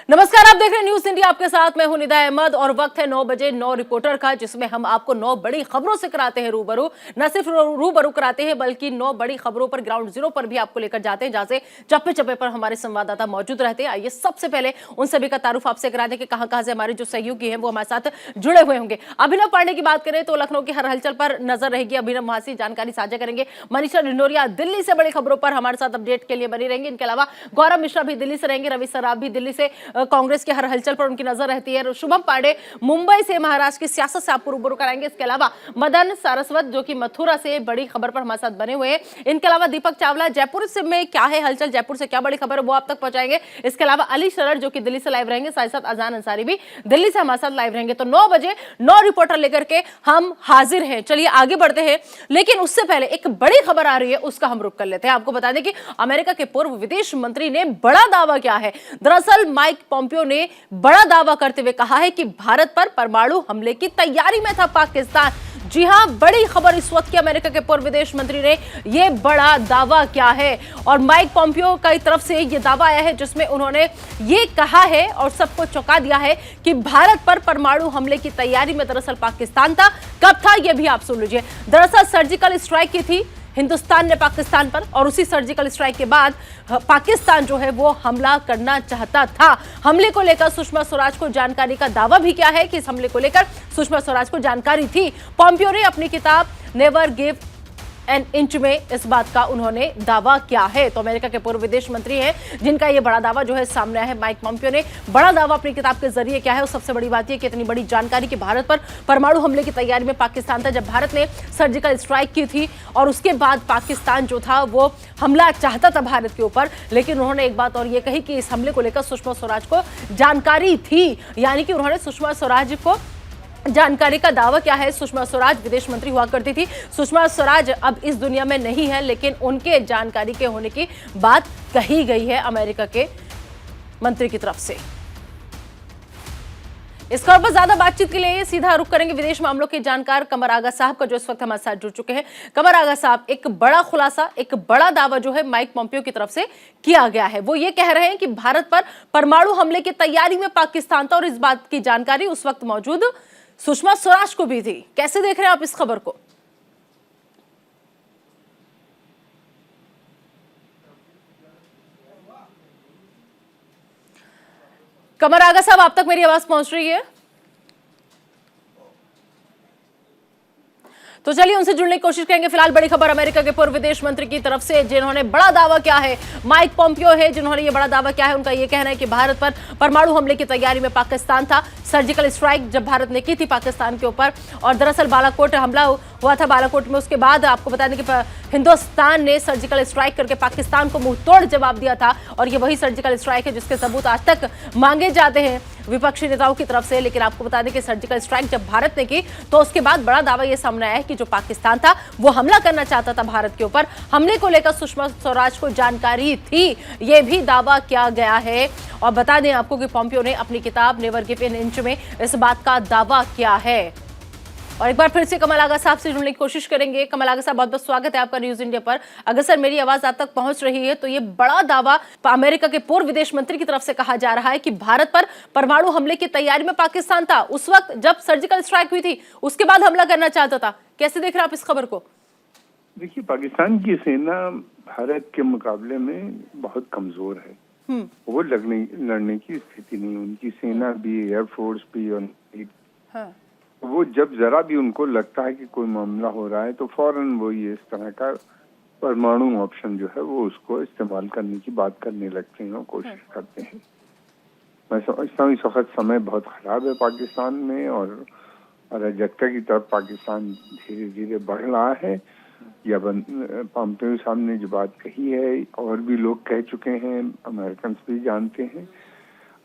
नमस्कार, आप देख रहे हैं न्यूज इंडिया। आपके साथ मैं हूं निदा अहमद और वक्त है 9 बजे 9 रिपोर्टर का, जिसमें हम आपको 9 बड़ी खबरों से कराते हैं रूबरू। न सिर्फ रूबरू कराते हैं बल्कि 9 बड़ी खबरों पर ग्राउंड जीरो पर भी आपको लेकर जाते हैं, जहां से चप्पे चप्पे पर हमारे संवाददाता मौजूद रहते हैं। आइए सबसे पहले उन सभी का तारुफ आपसे करा दें कि कहां से हमारे जो सहयोगी हैं वो हमारे साथ जुड़े हुए होंगे। अभिनव पांडे की बात करें तो लखनऊ की हर हलचल पर नजर रहेगी। अभिनव वहां से जानकारी साझा करेंगे। मनीषा डिंडोरिया दिल्ली से बड़ी खबरों पर हमारे साथ अपडेट के लिए बनी रहेंगे। इनके अलावा गौरव मिश्रा भी दिल्ली से रहेंगे। रवि सराफ भी दिल्ली से कांग्रेस के हर हलचल पर उनकी नजर रहती है। शुभम पांडे मुंबई से महाराष्ट्र की सियासत से आपको रूबरू कराएंगे। इसके अलावा मदन सारस्वत जो कि मथुरा से बड़ी खबर पर हमारे साथ बने हुए हैं। इनके अलावा दीपक चावला जयपुर से में क्या है हलचल, जयपुर से क्या बड़ी खबर है वो आप तक पहुंचाएंगे। इसके अलावा अली शरर जो कि दिल्ली से लाइव रहेंगे, साथ साथ अजान अंसारी भी दिल्ली से हमारे साथ लाइव रहेंगे। तो 9 बजे 9 रिपोर्टर लेकर के हम हाजिर हैं। चलिए आगे बढ़ते हैं, लेकिन उससे पहले एक बड़ी खबर आ रही है, उसका हम रुख कर लेते हैं। आपको बता दें कि अमेरिका के पूर्व विदेश मंत्री ने बड़ा दावा किया है। दरअसल माइक पॉम्पियो ने बड़ा दावा करते हुए कहा है कि भारत पर परमाणु हमले की तैयारी में था पाकिस्तान। जी हां, बड़ी खबर इस वक्त की। अमेरिका के पूर्व विदेश मंत्री ने यह बड़ा दावा किया है और माइक पॉम्पियो की तरफ से यह दावा आया है, जिसमें उन्होंने ये कहा है और सबको चौंका दिया है कि भारत पर परमाणु हमले की तैयारी में दरअसल पाकिस्तान था। कब था यह भी आप सुन लीजिए। दरअसल सर्जिकल स्ट्राइक की थी हिंदुस्तान ने पाकिस्तान पर, और उसी सर्जिकल स्ट्राइक के बाद पाकिस्तान जो है वो हमला करना चाहता था। हमले को लेकर सुषमा स्वराज को जानकारी का दावा भी किया है कि इस हमले को लेकर सुषमा स्वराज को जानकारी थी। पॉम्पियो ने अपनी किताब नेवर गिव एन इंच में इस बात का उन्होंने दावा किया है। तो अमेरिका के पूर्व विदेश मंत्री हैं जिनका यह बड़ा दावा जो है सामने आया है। माइक पॉम्पियो ने बड़ा दावा अपनी किताब के जरिए क्या है, और सबसे बड़ी बात यह कि इतनी बड़ी जानकारी कि भारत पर परमाणु हमले की तैयारी में पाकिस्तान था। जब भारत ने सर्जिकल स्ट्राइक की थी और उसके बाद पाकिस्तान जो था वो हमला चाहता था भारत के ऊपर, लेकिन उन्होंने एक बात और ये कही कि इस हमले को लेकर सुषमा स्वराज को जानकारी थी। यानी कि उन्होंने सुषमा स्वराज को जानकारी का दावा क्या है। सुषमा स्वराज विदेश मंत्री हुआ करती थी। सुषमा स्वराज अब इस दुनिया में नहीं है, लेकिन उनके जानकारी के होने की बात कही गई है अमेरिका के मंत्री की तरफ से। इस खबर पर ज्यादा बातचीत के लिए सीधा रुख करेंगे विदेश मामलों के जानकार कमर आगा साहब का, जो इस वक्त हमारे साथ जुड़ चुके हैं। कमर आगा साहब, एक बड़ा खुलासा, एक बड़ा दावा जो है माइक पॉम्पियो की तरफ से किया गया है। वो ये कह रहे हैं कि भारत पर परमाणु हमले की तैयारी में पाकिस्तान था और इस बात की जानकारी उस वक्त मौजूद सुषमा स्वराज को भी थी। कैसे देख रहे हैं आप इस खबर को? कमर आगा साहब, आप तक मेरी आवाज पहुंच रही है? तो चलिए उनसे जुड़ने की कोशिश करेंगे। फिलहाल बड़ी खबर अमेरिका के पूर्व विदेश मंत्री की तरफ से, जिन्होंने बड़ा दावा किया है। माइक पॉम्पियो है जिन्होंने ये बड़ा दावा किया है। उनका ये कहना है कि भारत पर परमाणु हमले की तैयारी में पाकिस्तान था। सर्जिकल स्ट्राइक जब भारत ने की थी पाकिस्तान के ऊपर, और दरअसल बालाकोट हमला हुआ था बालाकोट में, उसके बाद आपको बता दें कि हिंदुस्तान ने सर्जिकल स्ट्राइक करके पाकिस्तान को मुंह तोड़ जवाब दिया था। और ये वही सर्जिकल स्ट्राइक है जिसके सबूत आज तक मांगे जाते हैं विपक्षी नेताओं की तरफ से। लेकिन आपको बता दें कि सर्जिकल स्ट्राइक जब भारत ने की तो उसके बाद बड़ा दावा यह सामने आया है कि जो पाकिस्तान था वो हमला करना चाहता था भारत के ऊपर। हमले को लेकर सुषमा स्वराज को जानकारी थी, यह भी दावा किया गया है। और बता दें आपको कि पॉम्पियो ने अपनी किताब नेवर गिव एन इंच में इस बात का दावा किया है। और एक बार फिर से कमल आगा साहब से जुड़ने की कोशिश करेंगे। कमल आगा साहब, बहुत बहुत स्वागत है आपका न्यूज इंडिया पर। अगर सर मेरी आवाज आप तक पहुंच रही है तो ये बड़ा दावा अमेरिका के पूर्व विदेश मंत्री की तरफ से कहा जा रहा है कि भारत पर परमाणु हमले की तैयारी में पाकिस्तान था उस वक्त जब सर्जिकल स्ट्राइक हुई थी, उसके बाद हमला करना चाहता था। कैसे देख रहे हैं आप इस खबर को? देखिए, पाकिस्तान की सेना भारत के मुकाबले में बहुत कमजोर है। वो लड़ने की स्थिति नहीं, उनकी सेना भी, एयरफोर्स भी और वो जब जरा भी उनको लगता है कि कोई मामला हो रहा है तो फौरन वो ये इस तरह का परमाणु ऑप्शन जो है वो उसको इस्तेमाल करने की बात करने लगते हैं और कोशिश करते हैं। मैं समझता हूँ इस वक्त समय बहुत खराब है पाकिस्तान में, और अराजकता की तरफ पाकिस्तान धीरे धीरे बढ़ रहा है। या पॉम्पियो साहब ने जो बात कही है और भी लोग कह चुके हैं, अमेरिकन भी जानते हैं।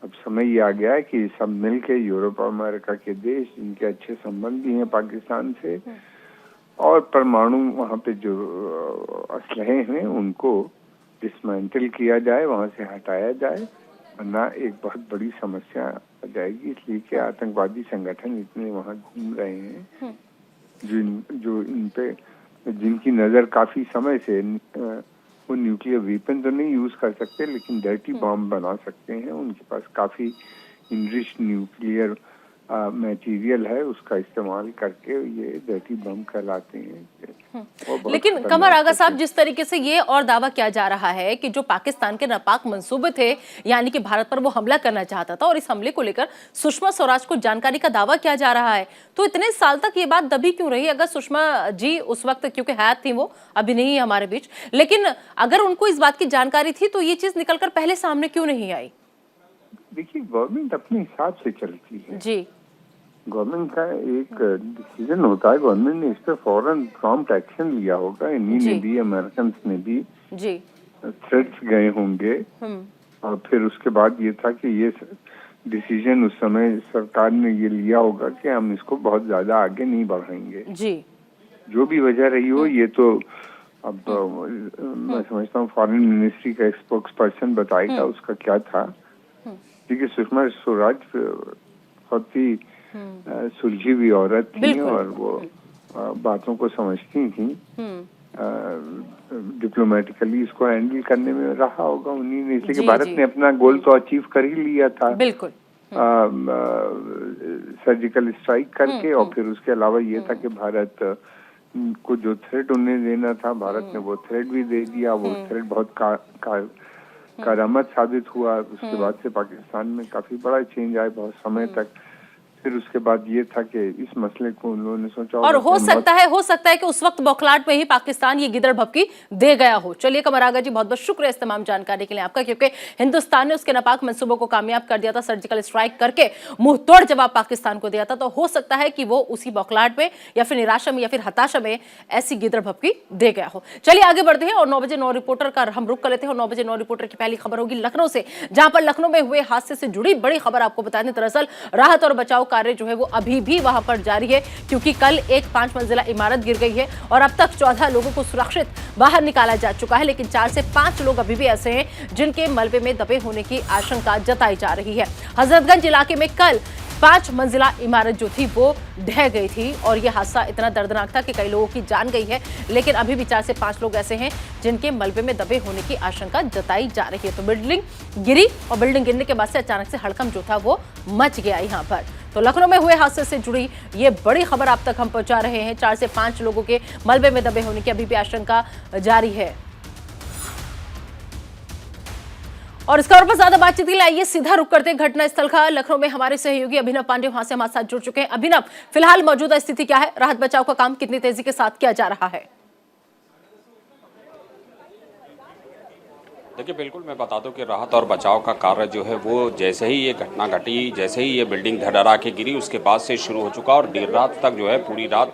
अब समय ये आ गया है कि सब मिलके यूरोप और अमेरिका के देश, जिनके अच्छे संबंध भी हैं पाकिस्तान से, और परमाणु वहाँ पे जो असलहे हैं उनको डिसमेंटल किया जाए, वहाँ से हटाया जाए, वरना एक बहुत बड़ी समस्या आ जाएगी। इसलिए कि आतंकवादी संगठन इतने वहाँ घूम रहे हैं जो इन पे जिनकी नजर काफी समय से वो न्यूक्लियर वेपन तो नहीं यूज कर सकते, लेकिन डर्टी बॉम्ब बना सकते हैं। उनके पास काफी इनरिच्ड न्यूक्लियर मटेरियल है, उसका इस्तेमाल करके ये डर्टी बम कहलाते हैं। लेकिन कमर आगा साहब, जिस तरीके से ये और दावा किया जा रहा है कि जो पाकिस्तान के नापाक मंसूबे थे, यानी कि भारत पर वो हमला करना चाहता था और इस हमले को लेकर सुषमा स्वराज को जानकारी का दावा किया जा रहा है, तो इतने साल तक ये बात दबी क्यों रही? अगर सुषमा जी उस वक्त, क्योंकि हैत थी, वो अभी नहीं है हमारे बीच, लेकिन अगर उनको इस बात की जानकारी थी तो ये चीज निकलकर पहले सामने क्यों नहीं आई? देखिए, गवर्नमेंट अपने हिसाब से चलती है जी। गवर्नमेंट का एक डिसीजन होता है, गवर्नमेंट ने इस पर फौरन प्रॉम्प्ट एक्शन लिया होगा। इन्हीं ने भी, अमेरिकन ने भी जी थ्रेट्स गए होंगे, और फिर उसके बाद ये था कि ये डिसीजन उस समय सरकार ने ये लिया होगा कि हम इसको बहुत ज्यादा आगे नहीं बढ़ाएंगे। जी। जो भी वजह रही हो, ये तो अब मैं समझता हूँ फॉरेन मिनिस्ट्री का एक स्पोक्स पर्सन बताएगा उसका क्या था। क्योंकि सुषमा स्वराज बहुत ही सुलझी हुई औरत थी और वो बातों को समझती थी। डिप्लोमेटिकली इसको हैंडल करने में रहा होगा उन्हीं ने, इसलिए कि भारत ने अपना गोल तो अचीव कर ही लिया था। बिल्कुल। सर्जिकल स्ट्राइक करके, और फिर उसके अलावा ये था कि भारत को जो थ्रेट उन्हें देना था, भारत ने वो थ्रेट भी दे दिया। वो थ्रेट बहुत करामत साबित हुआ। उसके बाद से पाकिस्तान में काफी बड़ा चेंज आया बहुत समय तक। फिर उसके बाद ये था कि इस मसले को उन लोगों ने सोचा, और हो सकता है कि उस वक्त बौखलाहट में ही पाकिस्तान ये गिदड़ भपकी दे गया हो। चलिए कमर आगा जी, बहुत बहुत शुक्रिया इस तमाम जानकारी के लिए आपका, क्योंकि हिंदुस्तान ने उसके नापाक मंसूबों को कामयाब कर दिया था, सर्जिकल स्ट्राइक करके मुंह तोड़ जवाब पाकिस्तान को दिया था। तो हो सकता है कि वो उसी बौखलाहट में या फिर निराशा में या फिर हताशा में ऐसी गिदड़ भपकी दे गया हो। चलिए आगे बढ़ते हैं और 9 बजे 9 रिपोर्टर का हम रुख कर लेते हैं। और 9 बजे 9 रिपोर्टर की पहली खबर होगी लखनऊ से, जहां पर लखनऊ में हुए हादसे से जुड़ी बड़ी खबर आपको बता दें। दरअसल राहत और बचाव कार्य जो है वो अभी भी वहां पर जारी है, क्योंकि कल एक 5 मंजिला इमारत गिर गई है और अब तक 14 लोगों को सुरक्षित बाहर निकाला जा चुका है, लेकिन 4 से 5 लोग अभी भी ऐसे हैं जिनके मलबे में दबे होने की आशंका जताई जा रही है। हजरतगंज इलाके में कल 5 मंजिला इमारत जो थी वो ढह गई थी और यह हादसा इतना दर्दनाक था कि कई लोगों की जान गई है, लेकिन अभी भी 4 से 5 लोग ऐसे हैं जिनके मलबे में दबे होने की आशंका जताई जा रही है। तो बिल्डिंग गिरी और बिल्डिंग गिरने के बाद से अचानक से हड़कंप जो था वो मच गया यहाँ पर। तो लखनऊ में हुए हादसे से जुड़ी ये बड़ी खबर आप तक हम पहुंचा रहे हैं। 4 से 5 लोगों के मलबे में दबे होने की अभी भी आशंका जारी है। और इस खबर पर ज्यादा बातचीत के लिए आइए सीधा रुक करते हैं घटनास्थल का। लखनऊ में हमारे सहयोगी अभिनव पांडे वहां से हमारे साथ जुड़ चुके हैं। अभिनव, फिलहाल मौजूदा स्थिति क्या है? राहत बचाव का काम कितनी तेजी के साथ किया जा रहा है? देखिए, बिल्कुल मैं बता दूं कि राहत और बचाव का कार्य जो है वो जैसे ही ये घटना घटी, जैसे ही ये बिल्डिंग धड़ारा के गिरी, उसके बाद से शुरू हो चुका और देर रात तक जो है पूरी रात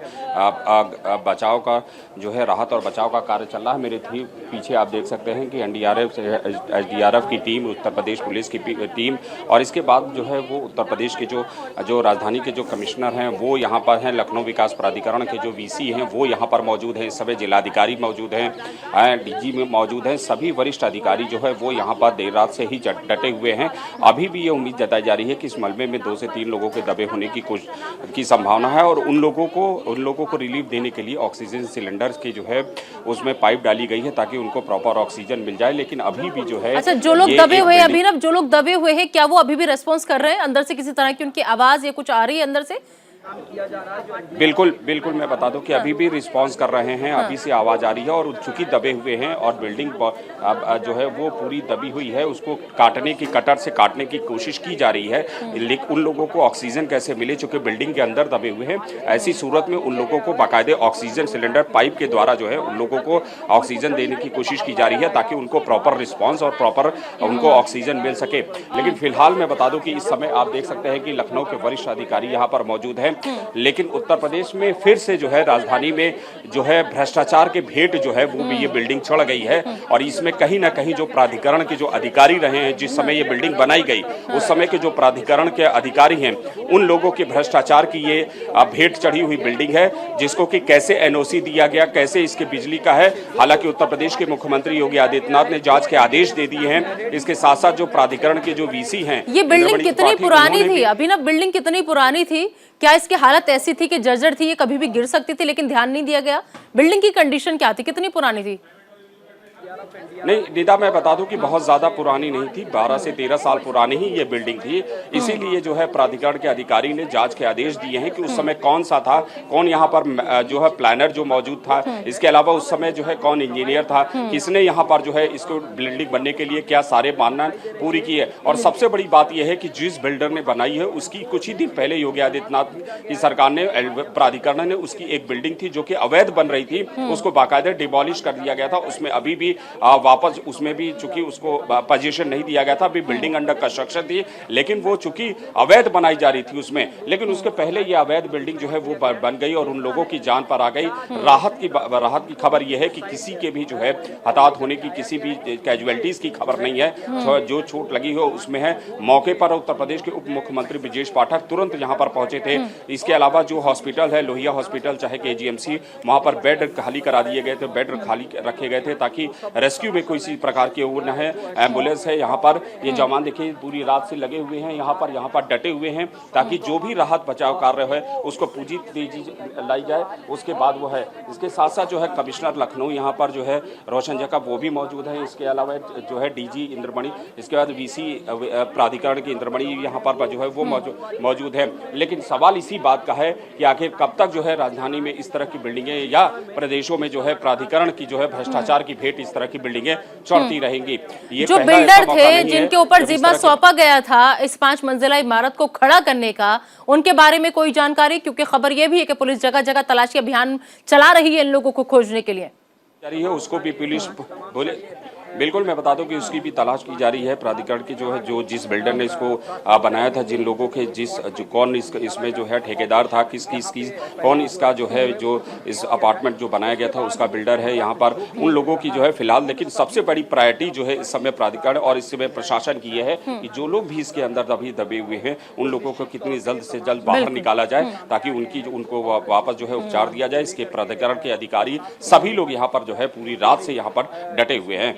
बचाव का जो है राहत और बचाव का कार्य चल रहा है। मेरे पीछे आप देख सकते हैं कि एसडीआरएफ की टीम, उत्तर प्रदेश पुलिस की टीम और इसके बाद जो है वो उत्तर प्रदेश के जो राजधानी के जो कमिश्नर हैं वो यहाँ पर हैं, लखनऊ विकास प्राधिकरण के जो वीसी हैं वो यहाँ पर मौजूद हैं, इस समय जिलाधिकारी मौजूद हैं, डीजी में मौजूद हैं, सभी वरिष्ठ अधिकारी जो है वो यहाँ पर देर रात से ही डटे हुए हैं। अभी भी ये उम्मीद जताई जा रही है कि इस मलबे में 2 से 3 लोगों के दबे होने की संभावना है और उन लोगों को रिलीफ देने के लिए ऑक्सीजन सिलेंडर्स की जो है उसमें पाइप डाली गई है ताकि उनको प्रॉपर ऑक्सीजन मिल जाए। लेकिन अभी भी जो है, अच्छा, जो लोग दबे हुए हैं अभिनव, जो लोग दबे हुए हैं, क्या वो अभी भी रेस्पॉन्स कर रहे हैं? अंदर से किसी तरह की उनकी आवाज या कुछ आ रही है अंदर से? बिल्कुल मैं बता दूं कि अभी भी रिस्पांस कर रहे हैं, अभी से आवाज आ रही है और चूंकि दबे हुए हैं और बिल्डिंग जो है वो पूरी दबी हुई है, उसको कटर से काटने की कोशिश की जा रही है। लेकिन उन लोगों को ऑक्सीजन कैसे मिले, चूंकि बिल्डिंग के अंदर दबे हुए हैं, ऐसी सूरत में उन लोगों को बाकायदे ऑक्सीजन सिलेंडर पाइप के द्वारा जो है उन लोगों को ऑक्सीजन देने की कोशिश की जा रही है ताकि उनको प्रॉपर रिस्पॉन्स और प्रॉपर उनको ऑक्सीजन मिल सके। लेकिन फिलहाल मैं बता दूं कि इस समय आप देख सकते हैं कि लखनऊ के वरिष्ठ अधिकारी यहाँ पर मौजूद हैं, लेकिन उत्तर प्रदेश में फिर से जो है राजधानी में जो है भ्रष्टाचार के भेंट जो है वो भी ये बिल्डिंग चढ़ गई है और इसमें कहीं ना कहीं जो प्राधिकरण के जो अधिकारी रहे हैं, जिस समय ये बिल्डिंग बनाई गई उस समय के जो प्राधिकरण के अधिकारी हैं, उन लोगों के भ्रष्टाचार की ये भेंट चढ़ी हुई बिल्डिंग है, जिसको कि कैसे एनओसी दिया गया, कैसे इसके बिजली का है। हालांकि उत्तर प्रदेश के मुख्यमंत्री योगी आदित्यनाथ ने जांच के आदेश दे दिए हैं। इसके साथ साथ जो प्राधिकरण के जो वीसी हैं, ये बिल्डिंग कितनी पुरानी थी अभिनव? बिल्डिंग कितनी पुरानी थी? क्या इसकी हालत ऐसी थी कि जर्जर थी, ये कभी भी गिर सकती थी लेकिन ध्यान नहीं दिया गया? बिल्डिंग की कंडीशन क्या थी, कितनी पुरानी थी? नहीं निदा, मैं बता दूं कि बहुत ज्यादा पुरानी नहीं थी, 12 से 13 साल पुरानी ही ये बिल्डिंग थी। इसीलिए जो है प्राधिकरण के अधिकारी ने जांच के आदेश दिए हैं कि उस समय कौन सा था, कौन यहाँ पर जो है प्लानर जो मौजूद था, इसके अलावा उस समय जो है कौन इंजीनियर था, किसने यहाँ पर जो है इसको बिल्डिंग बनने के लिए क्या सारे मानदंड पूरी की है। और सबसे बड़ी बात यह है कि जिस बिल्डर ने बनाई है उसकी कुछ ही दिन पहले योगी आदित्यनाथ की सरकार ने, प्राधिकरण ने उसकी एक बिल्डिंग थी जो कि अवैध बन रही थी, उसको बाकायदा डिमोलिश कर दिया गया था। उसमें अभी भी वापस उसमें भी चूंकि उसको पोजीशन नहीं दिया गया था, अभी बिल्डिंग अंडर कंस्ट्रक्शन थी, लेकिन वो चूंकि अवैध बनाई जा रही थी उसमें, लेकिन उसके पहले ये अवैध बिल्डिंग जो है वो बन गई और उन लोगों की जान पर आ गई। राहत की खबर यह है कि किसी के भी जो है हताहत होने की, किसी भी कैजुअलिटीज की खबर नहीं है। जो चोट लगी हो उसमें है। मौके पर उत्तर प्रदेश के उप मुख्यमंत्री ब्रजेश पाठक तुरंत यहाँ पर पहुंचे थे। इसके अलावा जो हॉस्पिटल है लोहिया हॉस्पिटल चाहे KGMC, वहां पर बेड खाली करा दिए गए थे, बेड खाली रखे गए थे ताकि रेस्क्यू में कोई सी प्रकार के वो न है। एम्बुलेंस है यहाँ पर, ये जवान देखिए पूरी रात से लगे हुए हैं यहाँ पर डटे हुए हैं ताकि जो भी राहत बचाव कार्य है उसको पूरी तेजी लाई जाए। उसके बाद वो है, इसके साथ साथ जो है कमिश्नर लखनऊ यहाँ पर जो है रोशन जैकब वो भी मौजूद है। इसके अलावा जो है DG इंद्रमणि, इसके बाद VC प्राधिकरण की इंद्रमणि यहाँ पर जो है वो मौजूद है। लेकिन सवाल इसी बात का है कि आखिर कब तक जो है राजधानी में इस तरह की बिल्डिंगें या प्रदेशों में जो है प्राधिकरण की जो है भ्रष्टाचार की भेंट इस तरह की बिल्डिंगें चढ़ती रहेंगी। ये जो बिल्डर थे जिनके ऊपर जिम्मा सौंपा गया था इस 5 मंजिला इमारत को खड़ा करने का, उनके बारे में कोई जानकारी? क्योंकि खबर यह भी है कि पुलिस जगह जगह तलाशी अभियान चला रही है इन लोगों को खोजने के लिए। जारी है, उसको भी पुलिस बोले बिल्कुल मैं बता दूं कि उसकी भी तलाश की जा रही है। प्राधिकरण की जो है जो जिस बिल्डर ने इसको बनाया था, जिन लोगों के जो कौन इसमें जो है ठेकेदार था, किसकी कौन इसका जो है जो इस अपार्टमेंट जो बनाया गया था उसका बिल्डर है यहाँ पर, उन लोगों की जो है फिलहाल। लेकिन सबसे बड़ी प्रायोरिटी जो है इस समय प्राधिकरण और इस समय प्रशासन की है कि जो लोग भी इसके अंदर अभी दबे हुए हैं उन लोगों को कितनी जल्द से जल्द बाहर निकाला जाए ताकि उनको वापस जो है उपचार दिया जाए। इसके प्राधिकरण के अधिकारी सभी लोग यहाँ पर जो है पूरी रात से यहाँ पर डटे हुए हैं।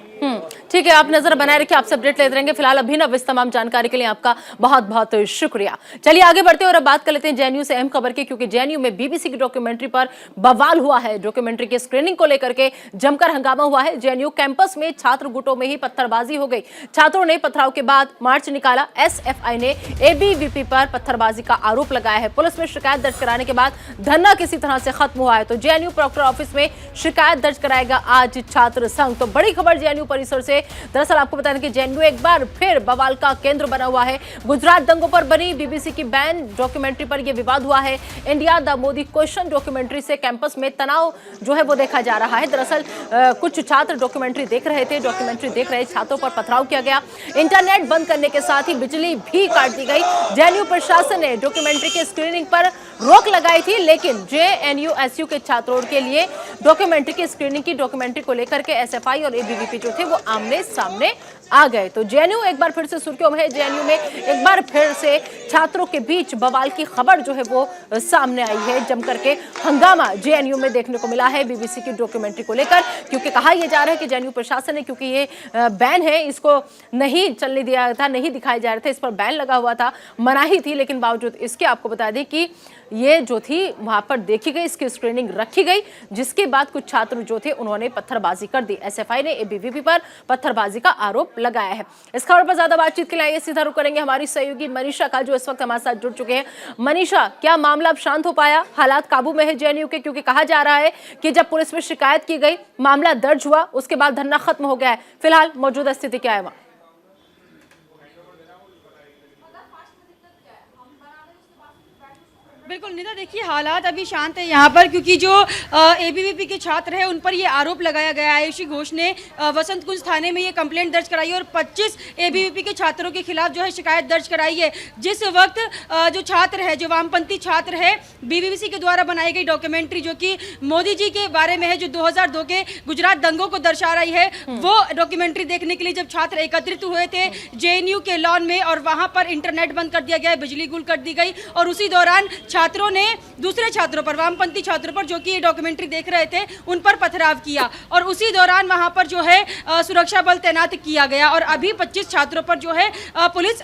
ठीक है, आप नजर बनाए रखिए, आपसे अपडेट लेते रहेंगे। फिलहाल अभिनव इस तमाम जानकारी के लिए आपका बहुत बहुत शुक्रिया। चलिए आगे बढ़ते हैं और अब बात कर लेते हैं JNU से अहम खबर की, क्योंकि JNU में BBC की डॉक्यूमेंट्री पर बवाल हुआ है। डॉक्यूमेंट्री की स्क्रीनिंग को लेकर के जमकर हंगामा हुआ है। JNU कैंपस में छात्र गुटों में ही पत्थरबाजी हो गई। छात्रों ने पथराव के बाद मार्च निकाला। SFI ने ABVP पर पत्थरबाजी का आरोप लगाया है। पुलिस में शिकायत दर्ज कराने के बाद धरना किसी तरह से खत्म हुआ है। तो JNU प्रॉक्टर ऑफिस में शिकायत दर्ज कराएगा आज छात्र संघ। तो बड़ी खबर JNU परिसर से। दरअसल आपको बता दें कि JNU एक बार फिर बवाल का केंद्र बना हुआ है। गुजरात दंगों पर बनी BBC की बैन डॉक्यूमेंट्री पर यह विवाद हुआ है। India the Modi question documentary से कैंपस में तनाव जो है वो देखा जा रहा है। दरअसल कुछ छात्र डॉक्यूमेंट्री देख रहे थे, डॉक्यूमेंट्री देख रहे छात्रों पर पथराव किया गया। इंटरनेट बंद करने के साथ ही बिजली भी काट दी गई। JNU प्रशासन ने डॉक्यूमेंट्री की स्क्रीनिंग पर रोक लगाई थी, लेकिन JNU-SU के छात्रों के लिए डॉक्यूमेंट्री की स्क्रीनिंग की डॉक्यूमेंट्री को लेकर के SFI और ABVP जो थे वो आमने सामने आ गए। तो JNU एक बार फिर से सुर्खियों में है। JNU में एक बार फिर से छात्रों के बीच बवाल की खबर जो है वो सामने आई है। जम करके हंगामा JNU में देखने को मिला है BBC की डॉक्यूमेंट्री को लेकर, क्योंकि कहा यह जा रहा है कि JNU प्रशासन ने, क्योंकि ये बैन है, इसको नहीं चलने दिया था, नहीं दिखाया जा रहा था, इस पर बैन लगा हुआ था, मनाही थी, लेकिन बावजूद इसके आपको बता दें कि ये जो थी वहां पर देखी गई, इसकी स्क्रीनिंग रखी गई, जिसके बाद कुछ छात्र जो थे उन्होंने पत्थरबाजी कर दी। SFI ने ABVP पर पत्थरबाजी का आरोप लगाया है। इस खबर पर ज्यादा बातचीत के लिए सीधा रुख करेंगे हमारी सहयोगी मनीषा का, जो इस वक्त हमारे साथ जुड़ चुके हैं। मनीषा, क्या मामला अब शांत हो पाया? हालात काबू में है JNU के? क्योंकि कहा जा रहा है कि जब पुलिस में शिकायत की गई, मामला दर्ज हुआ, उसके बाद धरना खत्म हो गया है। फिलहाल मौजूदा स्थिति क्या है वहां? बिल्कुल निदा, देखिए हालात अभी शांत है यहाँ पर, क्योंकि जो ABVP के छात्र हैं उन पर ये आरोप लगाया गया है। आयुषी घोष ने वसंत कुंज थाने में ये कंप्लेंट दर्ज कराई और 25 ABVP के छात्रों के खिलाफ जो है शिकायत दर्ज कराई है। जिस वक्त जो छात्र है, जो वामपंथी छात्र है, BBC के द्वारा बनाई गई डॉक्यूमेंट्री जो कि मोदी जी के बारे में है, जो 2002 के गुजरात दंगों को दर्शा रही है, वो डॉक्यूमेंट्री देखने के लिए जब छात्र एकत्रित हुए थे JNU के लॉन में, और वहाँ पर इंटरनेट बंद कर दिया गया, बिजली गुल कर दी गई, और उसी दौरान छात्रों ने दूसरे छात्रों पर, वामपंथी छात्रों पर जो कि ये डॉक्यूमेंट्री देख रहे थे, उन पर पथराव किया और उसी दौरान वहां पर जो है सुरक्षा बल तैनात किया गया और अभी 25 छात्रों पर जो है पुलिस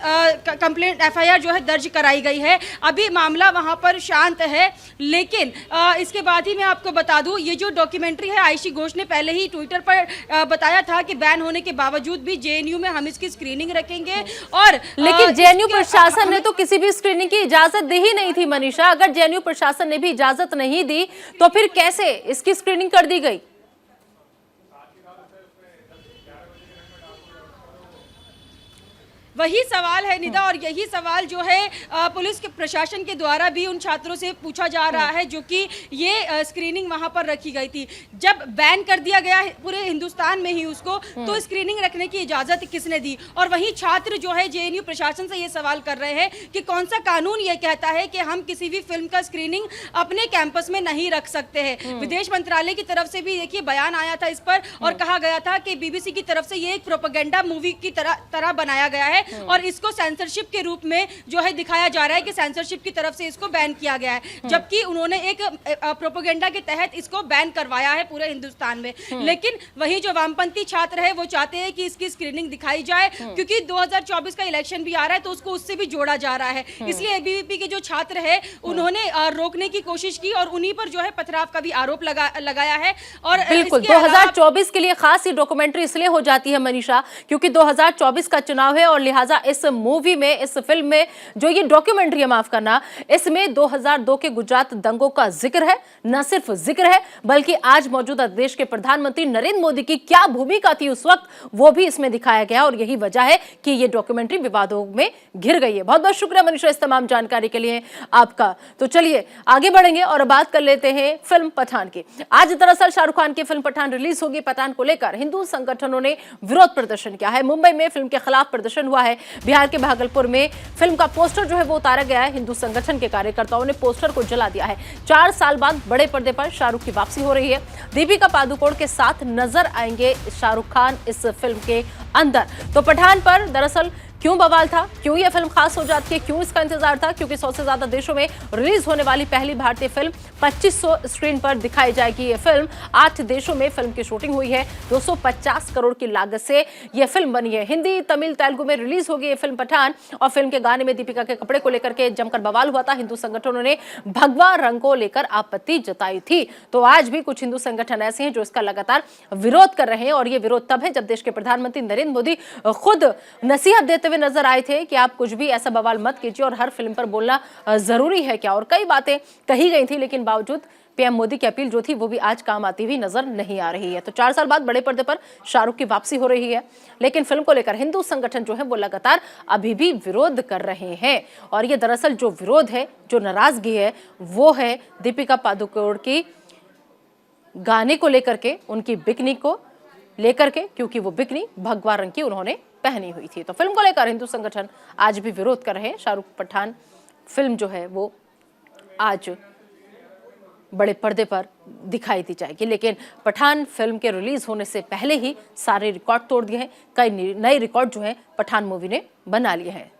कंप्लेंट FIR जो है दर्ज कराई गई है। अभी मामला वहां पर शांत है, लेकिन इसके बाद ही मैं आपको बता दूं, ये जो डॉक्यूमेंट्री है, आयशी घोष ने पहले ही ट्विटर पर बताया था कि बैन होने के बावजूद भी JNU में हम इसकी स्क्रीनिंग रखेंगे। और लेकिन JNU प्रशासन ने तो किसी भी स्क्रीनिंग की इजाजत दी ही नहीं थी मनीषा। अगर JNU प्रशासन ने भी इजाजत नहीं दी तो फिर कैसे इसकी स्क्रीनिंग कर दी गई? वही सवाल है निदा, और यही सवाल जो है पुलिस के प्रशासन के द्वारा भी उन छात्रों से पूछा जा रहा है जो कि ये स्क्रीनिंग वहां पर रखी गई थी। जब बैन कर दिया गया है पूरे हिंदुस्तान में ही उसको, तो स्क्रीनिंग रखने की इजाजत किसने दी? और वही छात्र जो है JNU प्रशासन से ये सवाल कर रहे हैं कि कौन सा कानून ये कहता है कि हम किसी भी फिल्म का स्क्रीनिंग अपने कैंपस में नहीं रख सकते हैं। विदेश मंत्रालय की तरफ से भी देखिए बयान आया था इस पर और कहा गया था कि BBC की तरफ से ये एक प्रोपेगेंडा मूवी की तरह बनाया गया है और इसको सेंसरशिप के रूप में जो है दिखाया जा रहा है कि सेंसरशिप की तरफ से इसको बैन किया गया है, जबकि उन्होंने एक प्रोपेगेंडा के तहत इसको बैन करवाया है पूरे हिंदुस्तान में। लेकिन वही जो वामपंथी छात्र है वो चाहते हैं कि इसकी स्क्रीनिंग दिखाई जाए, क्योंकि 2024 का इलेक्शन भी आ रहा है तो उसको उससे भी जोड़ा जा रहा है। इसलिए ABVP के जो छात्र है उन्होंने रोकने की कोशिश की और उन्हीं पर जो है पथराव का भी आरोप लगाया है। और बिल्कुल 2024 के लिए खास ये डॉक्यूमेंट्री इसलिए हो जाती है मनीषा, क्योंकि 2024 का चुनाव है और लिहाजा इस मूवी में, इस फिल्म में जो ये डॉक्यूमेंट्री है, माफ करना, इसमें 2002 के गुजरात दंगों का जिक्र है। न सिर्फ जिक्र है बल्कि आज मौजूदा देश के प्रधानमंत्री नरेंद्र मोदी की क्या भूमिका थी उस वक्त, वो भी इसमें दिखाया गया और यही वजह है कि ये डॉक्यूमेंट्री विवादों में घिर गई है। बहुत बहुत शुक्रिया मनीषा इस तमाम जानकारी के लिए आपका। तो चलिए आगे बढ़ेंगे और बात कर लेते हैं फिल्म पठान की। आज दरअसल शाहरुख खान की फिल्म पठान रिलीज होगी। पठान को लेकर हिंदू संगठनों ने विरोध प्रदर्शन किया है। मुंबई में फिल्म के खिलाफ प्रदर्शन हुआ है। बिहार के भागलपुर में फिल्म का पोस्टर जो है वो उतारा गया है। हिंदू संगठन के कार्यकर्ताओं ने पोस्टर को जला दिया है। 4 साल बाद बड़े पर्दे पर शाहरुख की वापसी हो रही है। दीपिका पादुकोण के साथ नजर आएंगे शाहरुख खान इस फिल्म के अंदर। तो पठान पर दरअसल क्यों बवाल था, क्यों यह फिल्म खास हो जाती है, क्यों इसका इंतजार था? क्योंकि 100 से ज्यादा देशों में रिलीज होने वाली पहली भारतीय फिल्म 2500 स्क्रीन पर दिखाई जाएगी। यह फिल्म 8 देशों में फिल्म की शूटिंग हुई है। 250 करोड़ की लागत से यह फिल्म बनी है। हिंदी, तमिल, तेलुगु में रिलीज होगी यह फिल्म पठान। और फिल्म के गाने में दीपिका के कपड़े को लेकर के जमकर बवाल हुआ था। हिंदू संगठनों ने भगवा रंग को लेकर आपत्ति जताई थी। तो आज भी कुछ हिंदू संगठन ऐसे हैं जो इसका लगातार विरोध कर रहे हैं और यह विरोध तब है जब देश के प्रधानमंत्री नरेंद्र मोदी खुद नसीहत देते हुए नजर आए थे कि आप कुछ भी ऐसा बवाल मत कीजिए और हर फिल्म पर बोलना जरूरी है क्या। और कई बातें कही गई थी, लेकिन बावजूद PM मोदी की अपील जो थी वो भी आज काम आती हुई नजर नहीं आ रही है। तो 4 साल बाद बड़े पर्दे पर शाहरुख की वापसी हो रही है, लेकिन फिल्म को लेकर हिंदू संगठन जो है वो लगातार अभी भी विरोध कर रहे हैं। और ये दरअसल जो विरोध है, जो नाराजगी है, वो है दीपिका पादुकोण की गाने को लेकर के, उनकी बिकनी को लेकर के, क्योंकि वो बिकनी भगवा रंग की उन्होंने पहनी हुई थी। तो फिल्म को लेकर हिंदू संगठन आज भी विरोध कर रहे हैं। शाहरुख पठान फिल्म जो है वो आज बड़े पर्दे पर दिखाई दी जाएगी, लेकिन पठान फिल्म के रिलीज होने से पहले ही सारे रिकॉर्ड तोड़ दिए हैं। कई नए रिकॉर्ड जो है पठान मूवी ने बना लिए हैं।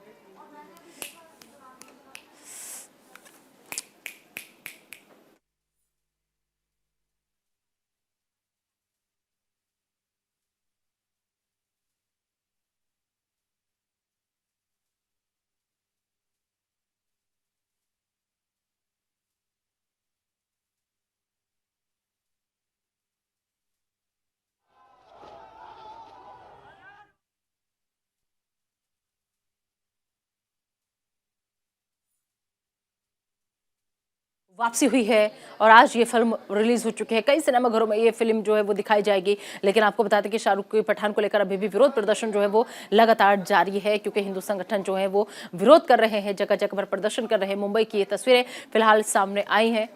वापसी हुई है और आज ये फिल्म रिलीज हो चुकी है। कई सिनेमाघरों में ये फिल्म जो है वो दिखाई जाएगी, लेकिन आपको बता दें कि शाहरुख की पठान को लेकर अभी भी विरोध प्रदर्शन जो है वो लगातार जारी है, क्योंकि हिंदू संगठन जो है वो विरोध कर रहे हैं, जगह जगह पर प्रदर्शन कर रहे हैं। मुंबई की ये तस्वीरें फिलहाल सामने आई हैं।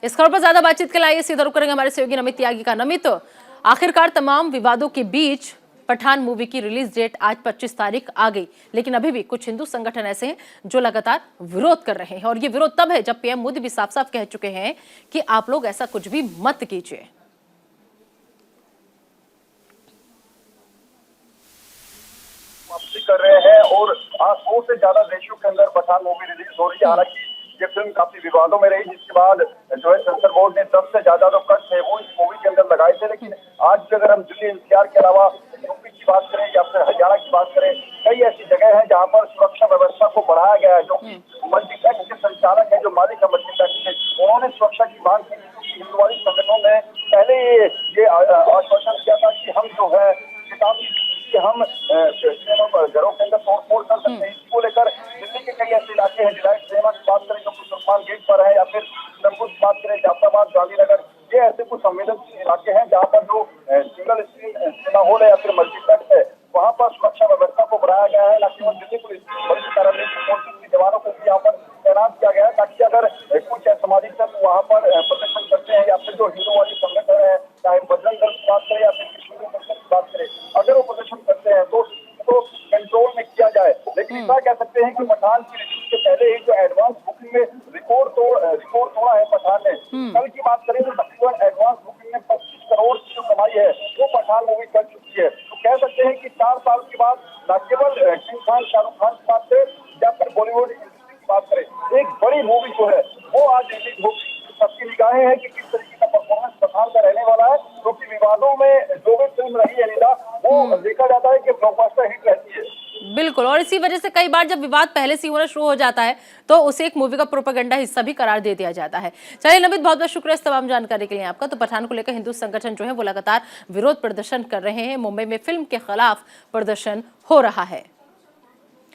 इस खबर पर ज्यादा बातचीत के लिए सीधा रुख करेंगे हमारे सहयोगी नमित त्यागी का। नमित, आखिरकार तमाम विवादों के बीच पठान मूवी की रिलीज डेट आज 25 तारीख आ गई, लेकिन अभी भी कुछ हिंदू संगठन ऐसे हैं जो लगातार विरोध कर रहे हैं। और ये विरोध तब है जब PM मोदी भी साफ साफ कह चुके हैं कि आप लोग ऐसा कुछ भी मत कीजिए। वापसी कर रहे हैं और 100 से ज्यादा देशों के अंदर पठान मूवी रिलीज हो रही है। हालांकि ये फिल्म काफी विवादों में रही, जिसके बाद जो है सेंसर बोर्ड ने 10 से ज्यादा जो कट थे वो इस मूवी के अंदर लगाए थे। लेकिन आज भी अगर हम दिल्ली एनसीआर के अलावा यूपी की बात करें या फिर हरियाणा की बात करें, कई ऐसी जगह है जहाँ पर सुरक्षा व्यवस्था को बढ़ाया गया है। जो कि मल्टीप्लेक्स के संचालक है, जो मालिक है मल्टीप्लेक्स के, उन्होंने सुरक्षा की मांग की। हिंदुवादी संगठनों ने पहले ये आश्वासन किया था कि हम जो है कि हम घरों के अंदर तोड़फोड़ कर सकते हैं। इसको लेकर दिल्ली के कई ऐसे इलाके हैं, डिलाइट सिनेमा की बात करें जो कि सुल्तान गेट पर है, या फिर नमपुर की बात करें जाफराबाद, गांधीनगर, ये ऐसे कुछ संवेदनशील इलाके हैं जहाँ पर जो सिंगल स्क्रीन सिनेमा हॉल है या फिर मल्टीप्लेक्स है, वहाँ पर सुरक्षा व्यवस्था को बढ़ाया गया है। न केवल दिल्ली पुलिस बल्कि पैरामिलिट्री फोर्सेस के जवानों को भी यहाँ पर तैनात किया गया है, ताकि अगर कुछ असामाजिक तत्व वहाँ पर प्रदर्शन करते हैं या फिर जो हिंदुवादी संगठन है, चाहे बजरंग दल की बात करें या फिर विश्व की बात करें, अगर वो प्रदर्शन करते हैं तो उसको कंट्रोल में किया जाए। लेकिन इतना कह सकते हैं कि पठान की रिलीज से पहले ही जो एडवांस बुकिंग में रिकॉर्ड तोड़ा है पठान ने। कल की बात करें तो तकरीबन एडवांस बुकिंग में 25 करोड़ की जो कमाई है वो पठान मूवी कर चुकी है। तो कह सकते हैं कि 4 साल के बाद न केवल किंग खान, शाहरुख खान की बात करें या फिर बॉलीवुड इंडस्ट्री की बात करें, एक बड़ी मूवी जो है वो आज रिलीज होगी। सबकी निगाहें हैं कि किस तरीके का परफॉर्मेंस पठान का रहने वाला है, क्योंकि विवादों में जो भी फिल्म रही है नीला, वो देखा जाता है कि ब्लॉकबस्टर हिट रहती है। बिल्कुल, और इसी वजह से कई बार जब विवाद पहले से होना शुरू हो जाता है तो उसे एक मूवी का प्रोपेगेंडा हिस्सा भी करार दे दिया जाता है। चलिए नमित, बहुत बहुत शुक्रिया इस तमाम जानकारी के लिए आपका। तो पठान को लेकर हिंदू संगठन जो है वो लगातार विरोध प्रदर्शन कर रहे हैं। मुंबई में फिल्म के खिलाफ प्रदर्शन हो रहा है।